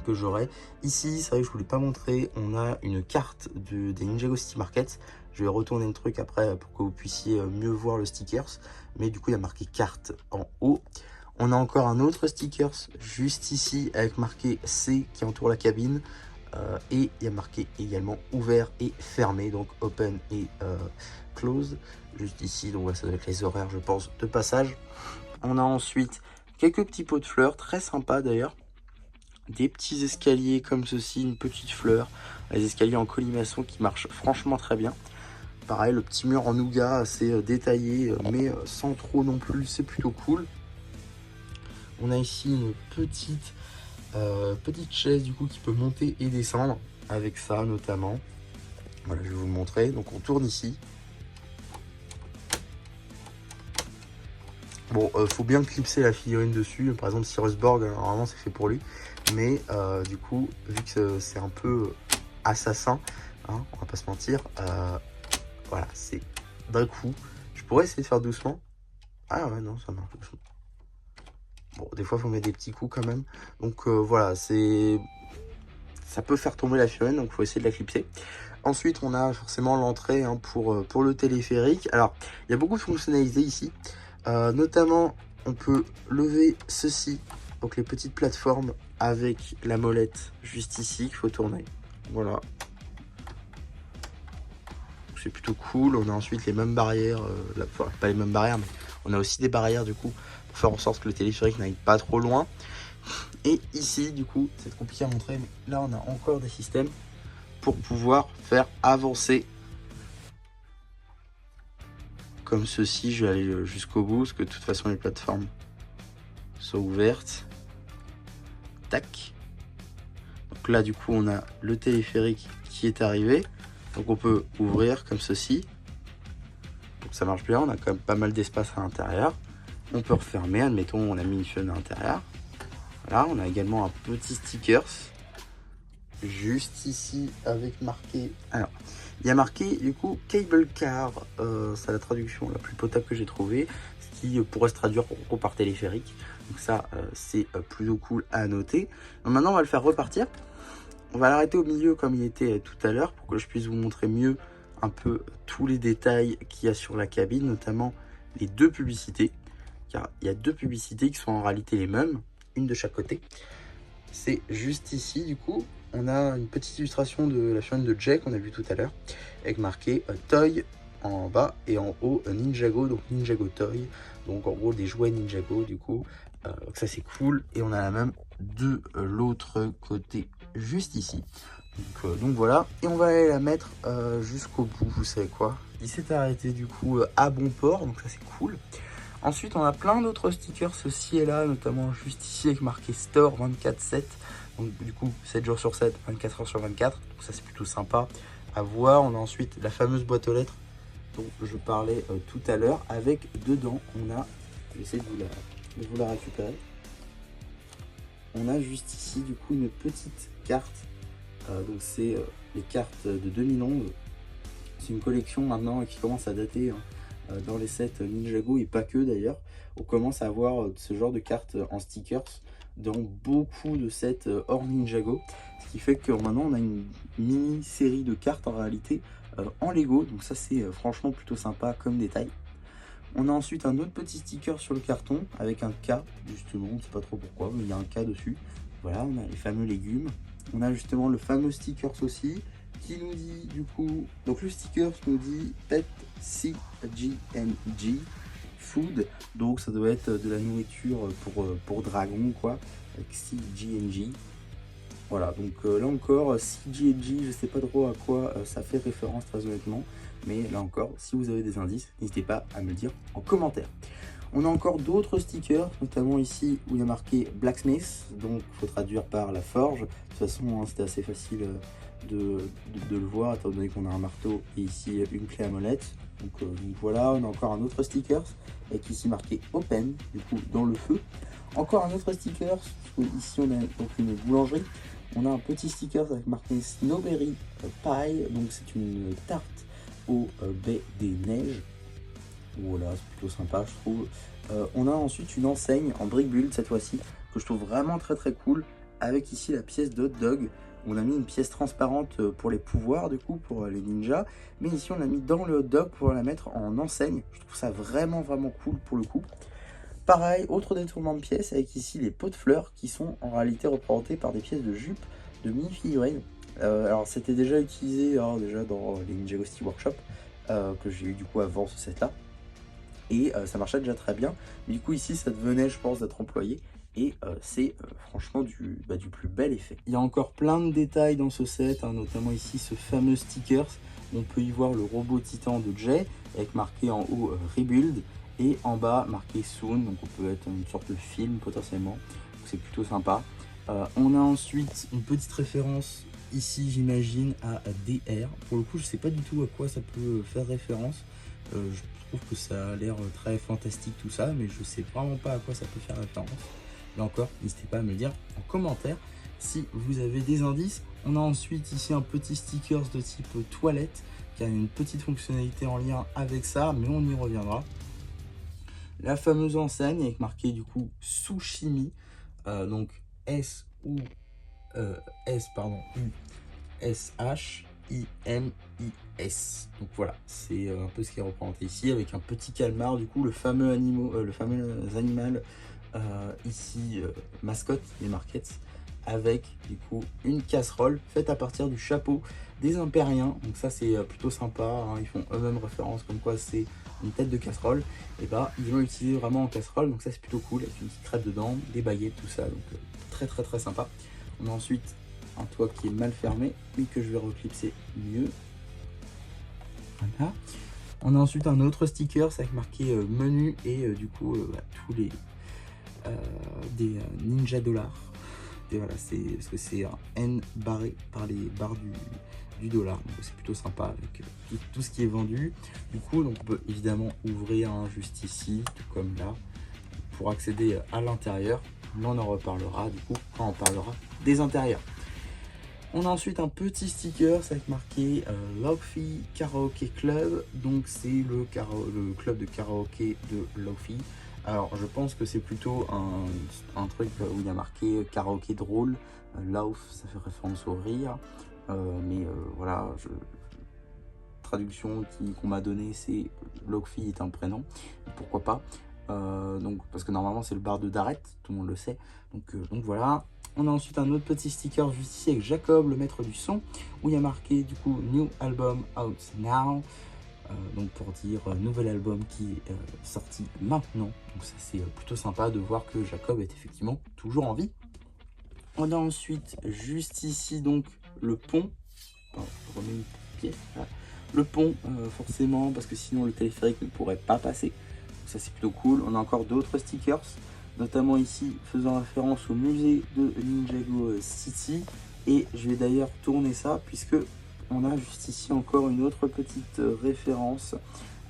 que j'aurais. Ici, c'est vrai que je voulais pas montrer, on a une carte des Ninjago City Market. Je vais retourner le truc après pour que vous puissiez mieux voir le stickers. Mais du coup, il y a marqué carte en haut. On a encore un autre stickers juste ici avec marqué C qui entoure la cabine. et il y a marqué également ouvert et fermé, donc open et close, juste ici. Donc ça doit être les horaires, je pense, de passage. On a ensuite quelques petits pots de fleurs, très sympas d'ailleurs. Des petits escaliers comme ceci, une petite fleur. Les escaliers en colimaçon qui marchent franchement très bien. Pareil, le petit mur en nougat assez détaillé, mais sans trop non plus, c'est plutôt cool. On a ici une petite chaise du coup qui peut monter et descendre, avec ça notamment. Voilà, je vais vous le montrer. Donc on tourne ici. Bon, faut bien clipser la figurine dessus. Par exemple, Cyrus Borg, normalement c'est fait pour lui. Mais du coup, vu que c'est un peu assassin, hein, on va pas se mentir, voilà, c'est d'un coup. Je pourrais essayer de faire doucement. Ah ouais, non, ça marche doucement. Bon, des fois, il faut mettre des petits coups quand même. Donc voilà, ça peut faire tomber la figurine, donc il faut essayer de la clipser. Ensuite, on a forcément l'entrée hein, pour le téléphérique. Alors, il y a beaucoup de fonctionnalités ici. Notamment, on peut lever ceci, donc les petites plateformes avec la molette juste ici qu'il faut tourner. Voilà. C'est plutôt cool. On a ensuite les mêmes barrières, enfin, pas les mêmes barrières, mais on a aussi des barrières du coup pour faire en sorte que le téléphérique n'aille pas trop loin. Et ici, du coup, c'est compliqué à montrer, mais là, on a encore des systèmes pour pouvoir faire avancer comme ceci. Je vais aller jusqu'au bout parce que de toute façon les plateformes sont ouvertes. Tac. Donc là du coup on a le téléphérique qui est arrivé, donc on peut ouvrir comme ceci, donc ça marche bien. On a quand même pas mal d'espace à l'intérieur. On peut refermer, admettons on a mis une fenêtre à l'intérieur. Voilà, on a également un petit stickers juste ici avec marqué, alors il y a marqué du coup cable car, c'est la traduction la plus potable que j'ai trouvée, ce qui pourrait se traduire par téléphérique. Donc ça c'est plutôt cool à noter. Donc maintenant on va le faire repartir. On va l'arrêter au milieu comme il était tout à l'heure pour que je puisse vous montrer mieux un peu tous les détails qu'il y a sur la cabine, notamment les deux publicités, car il y a deux publicités qui sont en réalité les mêmes, une de chaque côté. C'est juste ici du coup. On a une petite illustration de la chaîne de Jay qu'on a vu tout à l'heure, avec marqué Toy en bas et en haut Ninjago, donc Ninjago Toy, donc en gros des jouets Ninjago du coup. Donc ça c'est cool. Et on a la même de l'autre côté juste ici. Donc voilà, et on va aller la mettre jusqu'au bout. Vous savez quoi, il s'est arrêté du coup à bon port, donc ça c'est cool. Ensuite on a plein d'autres stickers ceci et là, notamment juste ici avec marqué Store 24/7. Donc du coup 7 jours sur 7, 24 heures sur 24. Donc ça c'est plutôt sympa à voir. On a ensuite la fameuse boîte aux lettres dont je parlais tout à l'heure, avec dedans on a, je vais essayer de vous la récupérer. On a juste ici du coup une petite carte. Donc c'est les cartes de 2011. C'est une collection maintenant qui commence à dater hein, dans les sets Ninjago et pas que d'ailleurs. On commence à avoir ce genre de cartes en stickers dans beaucoup de sets hors Ninjago. Ce qui fait que maintenant on a une mini série de cartes en réalité en Lego. Donc ça c'est franchement plutôt sympa comme détail. On a ensuite un autre petit sticker sur le carton avec un K, justement, on ne sait pas trop pourquoi, mais il y a un K dessus. Voilà, on a les fameux légumes. On a justement le fameux stickers aussi, qui nous dit du coup, donc le sticker nous dit Pet CGNG Food, donc ça doit être de la nourriture pour dragon quoi, avec CGNG. Voilà, donc là encore, CGNG, je sais pas trop à quoi ça fait référence très honnêtement. Mais là encore, si vous avez des indices, n'hésitez pas à me le dire en commentaire. On a encore d'autres stickers, notamment ici où il y a marqué Blacksmith, donc il faut traduire par la forge. De toute façon, hein, c'était assez facile de le voir, étant donné qu'on a un marteau et ici une clé à molette. Donc voilà, on a encore un autre sticker avec ici marqué Open, du coup dans le feu. Encore un autre sticker, ici on a donc une boulangerie. On a un petit sticker avec marqué Snowberry Pie, donc c'est une tarte au baie des neiges. Voilà, c'est plutôt sympa je trouve. On a ensuite une enseigne en brick build cette fois-ci que je trouve vraiment très cool, avec ici la pièce de hot dog. On a mis une pièce transparente pour les pouvoirs du coup pour les ninjas, mais ici on l'a mis dans le hot dog pour la mettre en enseigne. Je trouve ça vraiment cool pour le coup. Pareil, autre détournement de pièces avec ici les pots de fleurs qui sont en réalité représentés par des pièces de jupe de mini-figurines. Alors c'était déjà utilisé hein, déjà dans les Ninjago City Workshop que j'ai eu du coup avant ce set là. Et ça marchait déjà très bien. Mais du coup ici ça devenait je pense d'être employé. Et c'est franchement du plus bel effet. Il y a encore plein de détails dans ce set, hein, notamment ici ce fameux stickers. On peut y voir le robot titan de Jay avec marqué en haut Rebuild et en bas marqué Soon. Donc on peut être une sorte de film potentiellement. C'est plutôt sympa. On a ensuite une petite référence ici j'imagine à DR. Pour le coup je sais pas du tout à quoi ça peut faire référence. Je trouve que ça a l'air très fantastique tout ça, mais je sais vraiment pas à quoi ça peut faire référence. Là encore, n'hésitez pas à me le dire en commentaire si vous avez des indices. On a ensuite ici un petit sticker de type toilette qui a une petite fonctionnalité en lien avec ça, mais on y reviendra. La fameuse enseigne avec marqué du coup Sushimi, donc S U S pardon U S H I M I S. Donc voilà, c'est un peu ce qui est représenté ici avec un petit calmar, du coup le fameux animal ici mascotte des markets, avec du coup une casserole faite à partir du chapeau des Impériens. Donc ça c'est plutôt sympa, hein. Ils font eux-mêmes référence comme quoi c'est une tête de casserole. Et bah ils l'ont utilisé vraiment en casserole, donc ça c'est plutôt cool avec une petite crêpe dedans, des baguettes, tout ça. Donc très sympa. On a ensuite un toit qui est mal fermé mais que je vais reclipser mieux. Voilà. On a ensuite un autre sticker avec marqué menu et du coup tous les des ninja dollars. Et voilà, c'est parce que c'est un N barré par les barres du dollar. Donc c'est plutôt sympa avec tout ce qui est vendu. Du coup, donc on peut évidemment ouvrir juste ici, tout comme là, pour accéder à l'intérieur. Mais on en reparlera du coup quand on parlera des intérieurs. On a ensuite un petit sticker avec marqué Lofi Karaoke Club. Donc c'est le club de karaoké de Lofi. Alors je pense que c'est plutôt un truc où il y a marqué karaoké drôle. Laugh, ça fait référence au rire. Mais voilà, traduction qu'on m'a donnée, c'est Lofi est un prénom. Pourquoi pas. Donc, parce que normalement c'est le bar de Darret, tout le monde le sait. Donc voilà. On a ensuite un autre petit sticker juste ici avec Jacob, le maître du son, où il y a marqué du coup New Album Out Now. Donc pour dire nouvel album qui est sorti maintenant. Donc ça c'est plutôt sympa de voir que Jacob est effectivement toujours en vie. On a ensuite juste ici donc le pont. Alors, je remets une pièce. Voilà. Le pont forcément parce que sinon le téléphérique ne pourrait pas passer. Donc ça c'est plutôt cool. On a encore d'autres stickers, notamment ici faisant référence au musée de Ninjago City. Et je vais d'ailleurs tourner ça puisque on a juste ici encore une autre petite référence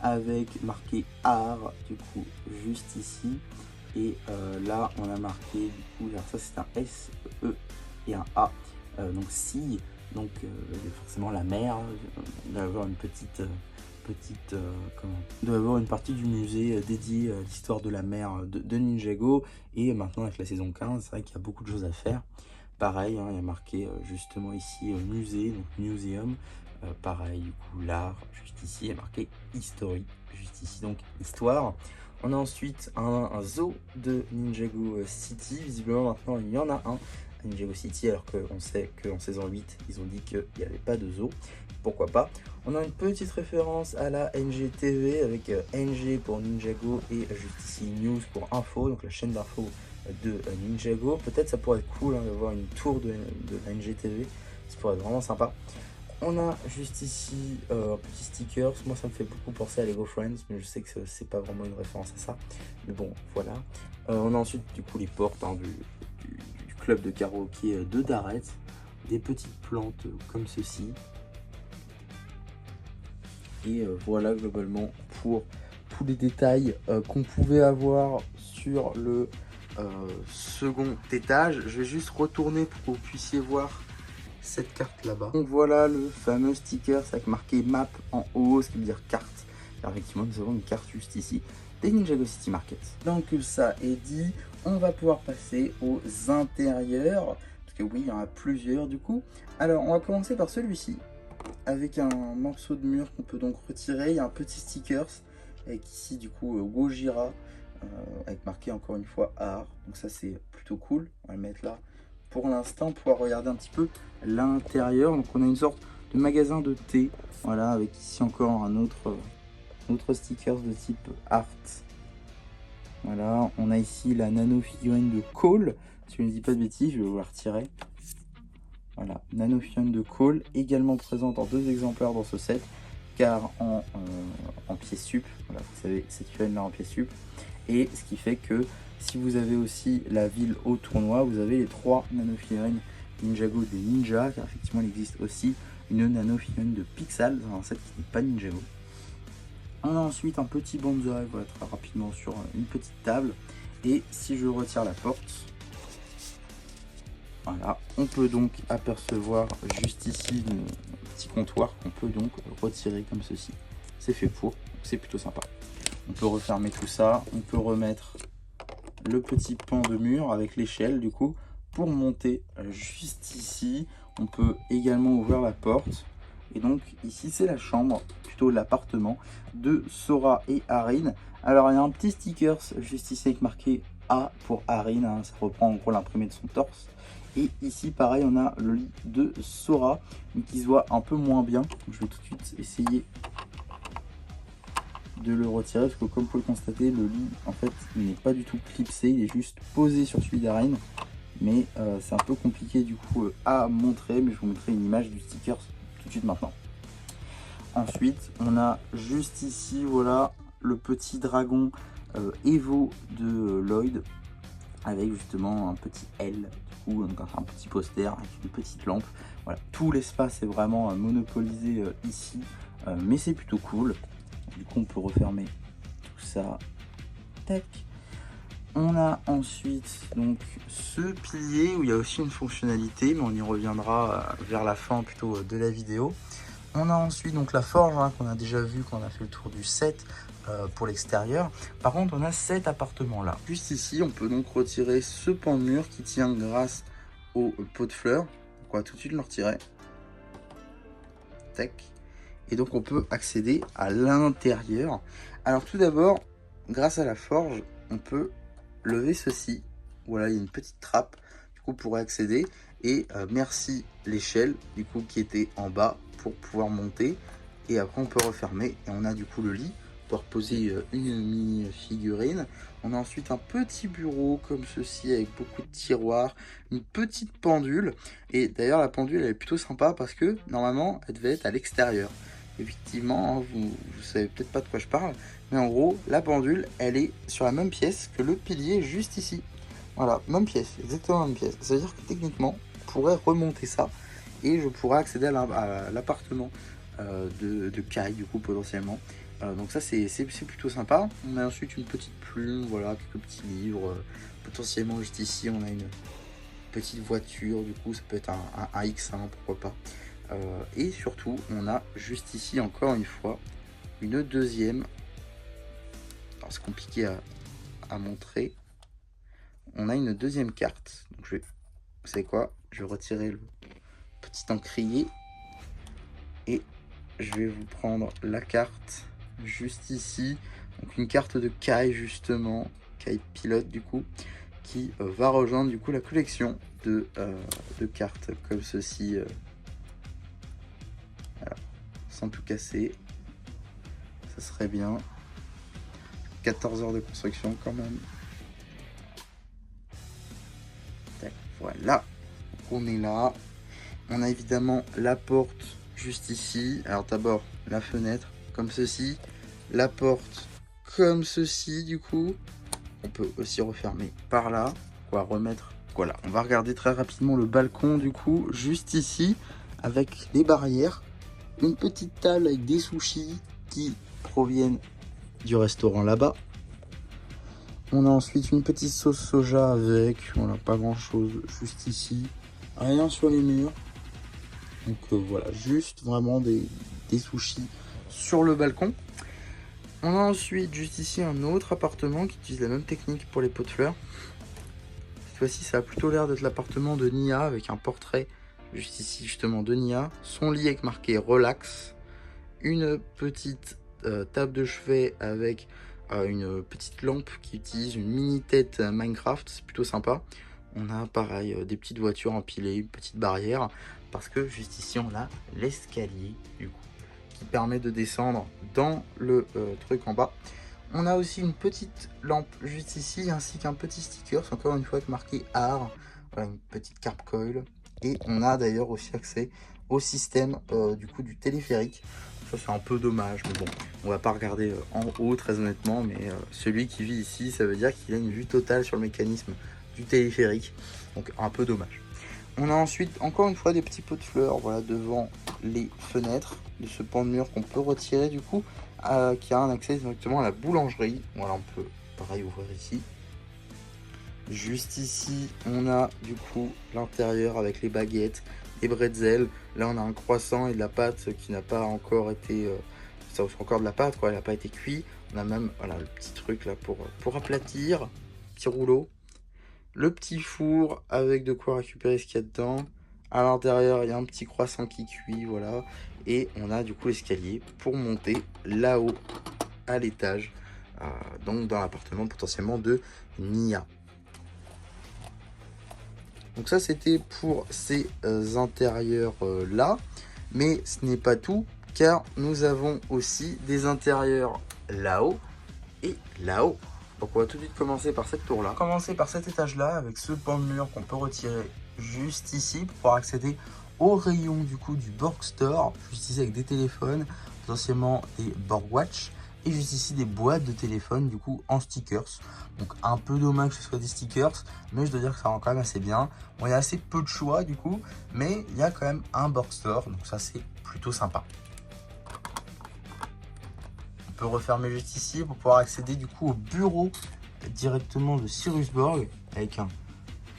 avec marqué art du coup juste ici. Et là on a marqué du coup, alors ça c'est un S, E et un A, donc si, donc forcément la mer, il doit y avoir une petite il doit y avoir une partie du musée dédiée à l'histoire de la mer de Ninjago. Et maintenant avec la saison 15, c'est vrai qu'il y a beaucoup de choses à faire. Pareil, hein, il y a marqué justement ici musée, donc museum. Pareil, du coup l'art, juste ici, il y a marqué history, juste ici, donc histoire. On a ensuite un zoo de Ninjago City. Visiblement maintenant il y en a un à Ninjago City, alors qu'on sait qu'en saison 8 ils ont dit qu'il n'y avait pas de zoo. Pourquoi pas. On a une petite référence à la NGTV avec NG pour Ninjago et juste ici News pour info, donc la chaîne d'info de Ninjago. Peut-être ça pourrait être cool hein, d'avoir une tour de la NGTV, ça pourrait être vraiment sympa. On a juste ici un petit sticker. Moi ça me fait beaucoup penser à Lego Friends, mais je sais que c'est pas vraiment une référence à ça, mais bon voilà. On a ensuite du coup les portes hein, du club de karaoké de Darret, des petites plantes comme ceci. Et voilà globalement pour tous les détails qu'on pouvait avoir sur le second étage. Je vais juste retourner pour que vous puissiez voir cette carte là-bas. Donc voilà le fameux sticker avec marqué map en haut, ce qui veut dire carte. Alors effectivement nous avons une carte juste ici des Ninjago City Market. Donc ça est dit, on va pouvoir passer aux intérieurs, parce que oui il y en a plusieurs du coup. Alors on va commencer par celui-ci, avec un morceau de mur qu'on peut donc retirer. Il y a un petit sticker avec ici du coup Gojira avec marqué encore une fois art, donc ça c'est plutôt cool, on va le mettre là pour l'instant pouvoir regarder un petit peu l'intérieur. Donc on a une sorte de magasin de thé, voilà, avec ici encore un autre stickers de type art. Voilà, on a ici la nano figurine de Cole, si je ne dis pas de bêtises, je vais vous la retirer. Voilà, nano figurine de Cole, également présente en 2 exemplaires dans ce set, car en pièce sup, voilà, vous savez, cette figurine là en pièce sup, et ce qui fait que si vous avez aussi la ville au tournoi, vous avez les 3 nano figurines Ninjago de Ninja, car effectivement il existe aussi une nano figurine de Pixel dans un set qui n'est pas Ninjago. On a ensuite un petit bonsaï, voilà, très rapidement sur une petite table, et si je retire la porte, voilà, on peut donc apercevoir juste ici un petit comptoir qu'on peut donc retirer comme ceci. C'est fait pour, c'est plutôt sympa. On peut refermer tout ça, on peut remettre le petit pan de mur avec l'échelle du coup pour monter juste ici. On peut également ouvrir la porte et donc ici c'est la chambre, plutôt l'appartement de Sora et Arin. Alors il y a un petit sticker juste ici avec marqué A pour Arin, hein, ça reprend en gros l'imprimé de son torse. Et ici pareil on a le lit de Sora mais qui se voit un peu moins bien. Donc, je vais tout de suite essayer de le retirer parce que comme vous pouvez le constater, le lit en fait il n'est pas du tout clipsé, il est juste posé sur celui d'Arin, mais c'est un peu compliqué du coup à montrer, mais je vous montrerai une image du sticker tout de suite maintenant. Ensuite on a juste ici, voilà, le petit dragon Evo de Lloyd avec justement un petit L, du coup donc un petit poster avec une petite lampe. Voilà, tout l'espace est vraiment monopolisé ici, mais c'est plutôt cool. Du coup on peut refermer tout ça. Tac. On a ensuite donc ce pilier où il y a aussi une fonctionnalité, mais on y reviendra vers la fin plutôt de la vidéo. On a ensuite donc la forge, hein, qu'on a déjà vu quand on a fait le tour du set pour l'extérieur. Par contre on a cet appartement là. Juste ici on peut donc retirer ce pan de mur qui tient grâce au pot de fleurs. Donc on va tout de suite le retirer. Tac. Et donc on peut accéder à l'intérieur. Alors tout d'abord, grâce à la forge, on peut lever ceci. Voilà, il y a une petite trappe du coup pour accéder. Et merci l'échelle du coup qui était en bas pour pouvoir monter. Et après on peut refermer et on a du coup le lit pour poser une mini figurine. On a ensuite un petit bureau comme ceci avec beaucoup de tiroirs, une petite pendule. Et d'ailleurs la pendule elle est plutôt sympa parce que normalement elle devait être à l'extérieur. Effectivement, hein, vous savez peut-être pas de quoi je parle, mais en gros, la pendule, elle est sur la même pièce que le pilier juste ici. Voilà, même pièce, exactement la même pièce. Ça veut dire que techniquement, on pourrait remonter ça et je pourrais accéder à l'appartement de Kai, du coup, potentiellement. Donc ça, c'est plutôt sympa. On a ensuite une petite plume, voilà, quelques petits livres. Potentiellement, juste ici, on a une petite voiture, du coup, ça peut être un X1, pourquoi pas. Et surtout on a juste ici encore une fois une deuxième, alors c'est compliqué à montrer, on a une deuxième carte. Donc vous savez quoi, je vais retirer le petit encrier et je vais vous prendre la carte juste ici, donc une carte de Kai, justement Kai pilote du coup, qui va rejoindre du coup la collection de cartes comme ceci. Voilà, sans tout casser, ça serait bien. 14 heures de construction quand même. Tac, voilà, on est là. On a évidemment la porte juste ici. Alors d'abord la fenêtre comme ceci, la porte comme ceci du coup. On peut aussi refermer par là. On va remettre, voilà, on va regarder très rapidement le balcon du coup, juste ici, avec les barrières. Une petite table avec des sushis qui proviennent du restaurant là-bas. On a ensuite une petite sauce soja avec, voilà, pas grand chose juste ici. Rien sur les murs. Donc voilà, juste vraiment des sushis sur le balcon. On a ensuite juste ici un autre appartement qui utilise la même technique pour les pots de fleurs. Cette fois-ci, ça a plutôt l'air d'être l'appartement de Nia avec un portrait juste ici justement de Nia. Son lit avec marqué relax. Une petite table de chevet avec une petite lampe qui utilise une mini tête Minecraft, c'est plutôt sympa. on a pareil des petites voitures empilées, une petite barrière, parce que juste ici on a l'escalier du coup qui permet de descendre dans le truc en bas. On a aussi une petite lampe juste ici, ainsi qu'un petit sticker, encore une fois avec marqué art, voilà, une petite carpe coil. Et on a d'ailleurs aussi accès au système du coup du téléphérique. Ça c'est un peu dommage, mais bon, on va pas regarder en haut très honnêtement, mais celui qui vit ici, ça veut dire qu'il a une vue totale sur le mécanisme du téléphérique, donc un peu dommage. On a ensuite encore une fois des petits pots de fleurs, voilà, devant les fenêtres de ce pan de mur qu'on peut retirer du coup, qui a un accès directement à la boulangerie. Voilà, on peut pareil ouvrir ici. Juste ici, on a du coup l'intérieur avec les baguettes, les bretzels. Là, on a un croissant et de la pâte qui n'a pas encore été... ça offre encore de la pâte, quoi, elle n'a pas été cuite. On a même voilà, le petit truc là pour aplatir, petit rouleau. Le petit four avec de quoi récupérer ce qu'il y a dedans. À l'intérieur, il y a un petit croissant qui cuit, voilà. Et on a du coup l'escalier pour monter là-haut à l'étage. Donc dans l'appartement potentiellement de Nia. Donc ça c'était pour ces intérieurs là. Mais ce n'est pas tout, car nous avons aussi des intérieurs là-haut et là-haut. Donc on va tout de suite commencer par cette tour là. Commencer par cet étage là avec ce pan de mur qu'on peut retirer juste ici pour pouvoir accéder au rayon du coup du Borg Store. Juste ici avec des téléphones, potentiellement des Borg Watch. Et juste ici des boîtes de téléphone du coup en stickers. Donc un peu dommage que ce soit des stickers, mais je dois dire que ça rend quand même assez bien. Bon, il y a assez peu de choix du coup, mais il y a quand même un Borg Store, donc ça c'est plutôt sympa. On peut refermer juste ici pour pouvoir accéder du coup au bureau directement de Cyrus Borg avec un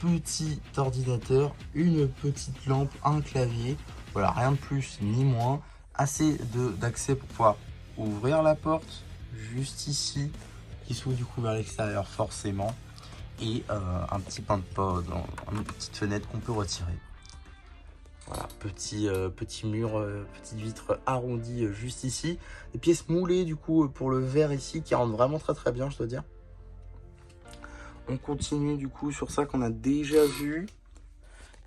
petit ordinateur, une petite lampe, un clavier. Voilà, rien de plus ni moins. Assez d'accès pour pouvoir ouvrir la porte juste ici qui s'ouvre du coup vers l'extérieur forcément. Et un petit pain de pot dans une petite fenêtre qu'on peut retirer. Voilà, petit mur, petite vitre arrondie juste ici. Des pièces moulées du coup pour le verre ici qui rendent vraiment très bien, je dois dire. On continue du coup sur ça qu'on a déjà vu.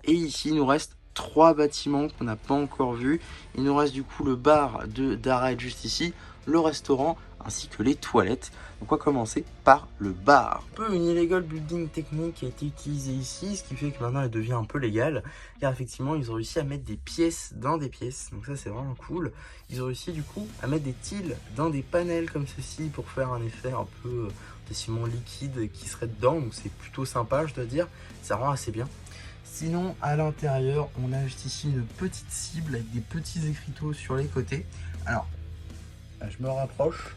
Et ici, il nous reste 3 bâtiments qu'on n'a pas encore vus. Il nous reste du coup le bar d'arrêt juste ici, le restaurant ainsi que les toilettes. Donc on va commencer par le bar. Un peu une illegal building technique qui a été utilisée ici, ce qui fait que maintenant elle devient un peu légale. Car effectivement, ils ont réussi à mettre des pièces dans des pièces. Donc ça, c'est vraiment cool. Ils ont réussi du coup à mettre des tiles dans des panels comme ceci pour faire un effet un peu de ciment liquide qui serait dedans. Donc c'est plutôt sympa, je dois dire. Ça rend assez bien. Sinon, à l'intérieur, on a juste ici une petite cible avec des petits écriteaux sur les côtés. Alors, là, je me rapproche.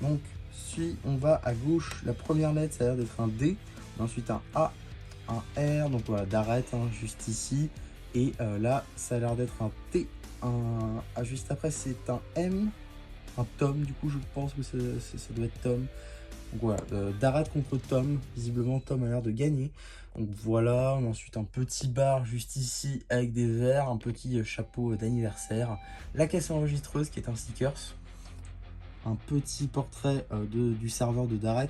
Donc, si on va à gauche, la première lettre, ça a l'air d'être un D. Ensuite, un A, un R. Donc voilà, d'arrête, hein, juste ici. Et là, ça a l'air d'être un T. Juste après, c'est un M. Un Tom, du coup, je pense que ça doit être Tom. Donc voilà, d'arrête contre Tom. Visiblement, Tom a l'air de gagner. Donc voilà, on a ensuite un petit bar juste ici avec des verres, un petit chapeau d'anniversaire. La caisse enregistreuse qui est un stickers. Un petit portrait du serveur de Darret.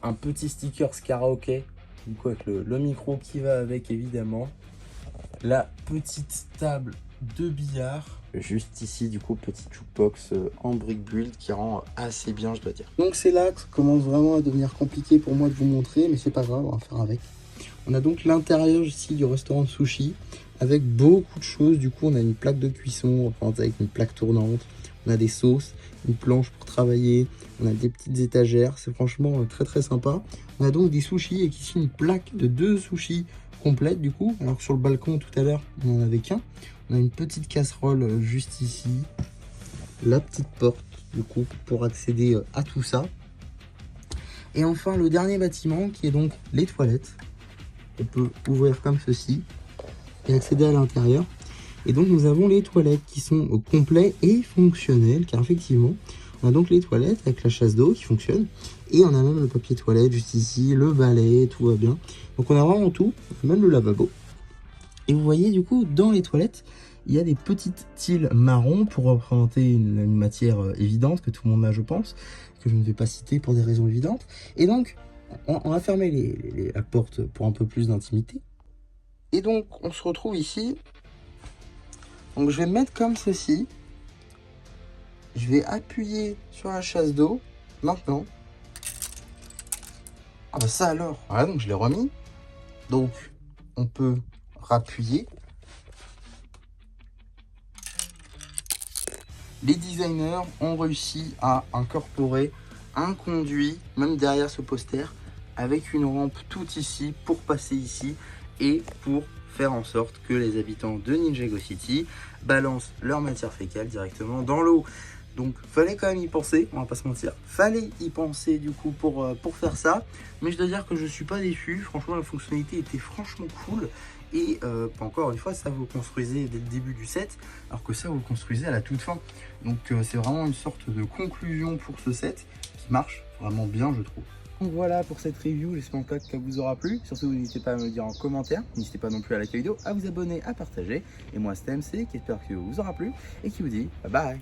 Un petit stickers karaoké, du coup avec le micro qui va avec évidemment. La petite table de billard. Juste ici, du coup, petite jukebox en brick build qui rend assez bien, je dois dire. Donc c'est là que ça commence vraiment à devenir compliqué pour moi de vous montrer, mais c'est pas grave, on va faire avec. On a donc l'intérieur ici du restaurant de sushi avec beaucoup de choses. Du coup, on a une plaque de cuisson avec une plaque tournante. On a des sauces, une planche pour travailler. On a des petites étagères. C'est franchement très sympa. On a donc des sushis et ici une plaque de 2 sushis complète du coup. Alors que sur le balcon tout à l'heure, on n'en avait qu'un. On a une petite casserole juste ici. La petite porte du coup pour accéder à tout ça. Et enfin, le dernier bâtiment qui est donc les toilettes. On peut ouvrir comme ceci et accéder à l'intérieur. Et donc nous avons les toilettes qui sont complets et fonctionnelles, car effectivement on a donc les toilettes avec la chasse d'eau qui fonctionne, et on a même le papier toilette juste ici, le balai, tout va bien. Donc on a vraiment tout, même le lavabo. Et vous voyez du coup dans les toilettes il y a des petites tiles marron pour représenter une matière évidente que tout le monde a, je pense, que je ne vais pas citer pour des raisons évidentes. Et donc on va fermer la porte pour un peu plus d'intimité. Et donc, on se retrouve ici. Donc, je vais me mettre comme ceci. Je vais appuyer sur la chasse d'eau. Maintenant. Ah bah ça alors. Voilà, donc je l'ai remis. Donc, on peut rappuyer. Les designers ont réussi à incorporer un conduit, même derrière ce poster, avec une rampe tout ici pour passer ici et pour faire en sorte que les habitants de Ninjago City balancent leur matière fécale directement dans l'eau. Donc fallait quand même y penser, on va pas se mentir, fallait y penser du coup pour faire ça, mais je dois dire que je suis pas déçu, franchement la fonctionnalité était franchement cool, et encore une fois ça vous construisez dès le début du set, alors que ça vous le construisez à la toute fin, donc c'est vraiment une sorte de conclusion pour ce set, qui marche vraiment bien je trouve. Donc voilà pour cette review, j'espère que ça vous aura plu. Surtout n'hésitez pas à me le dire en commentaire, n'hésitez pas non plus à liker la vidéo, à vous abonner, à partager. Et moi c'était MC qui espère que vous aura plu et qui vous dit bye bye.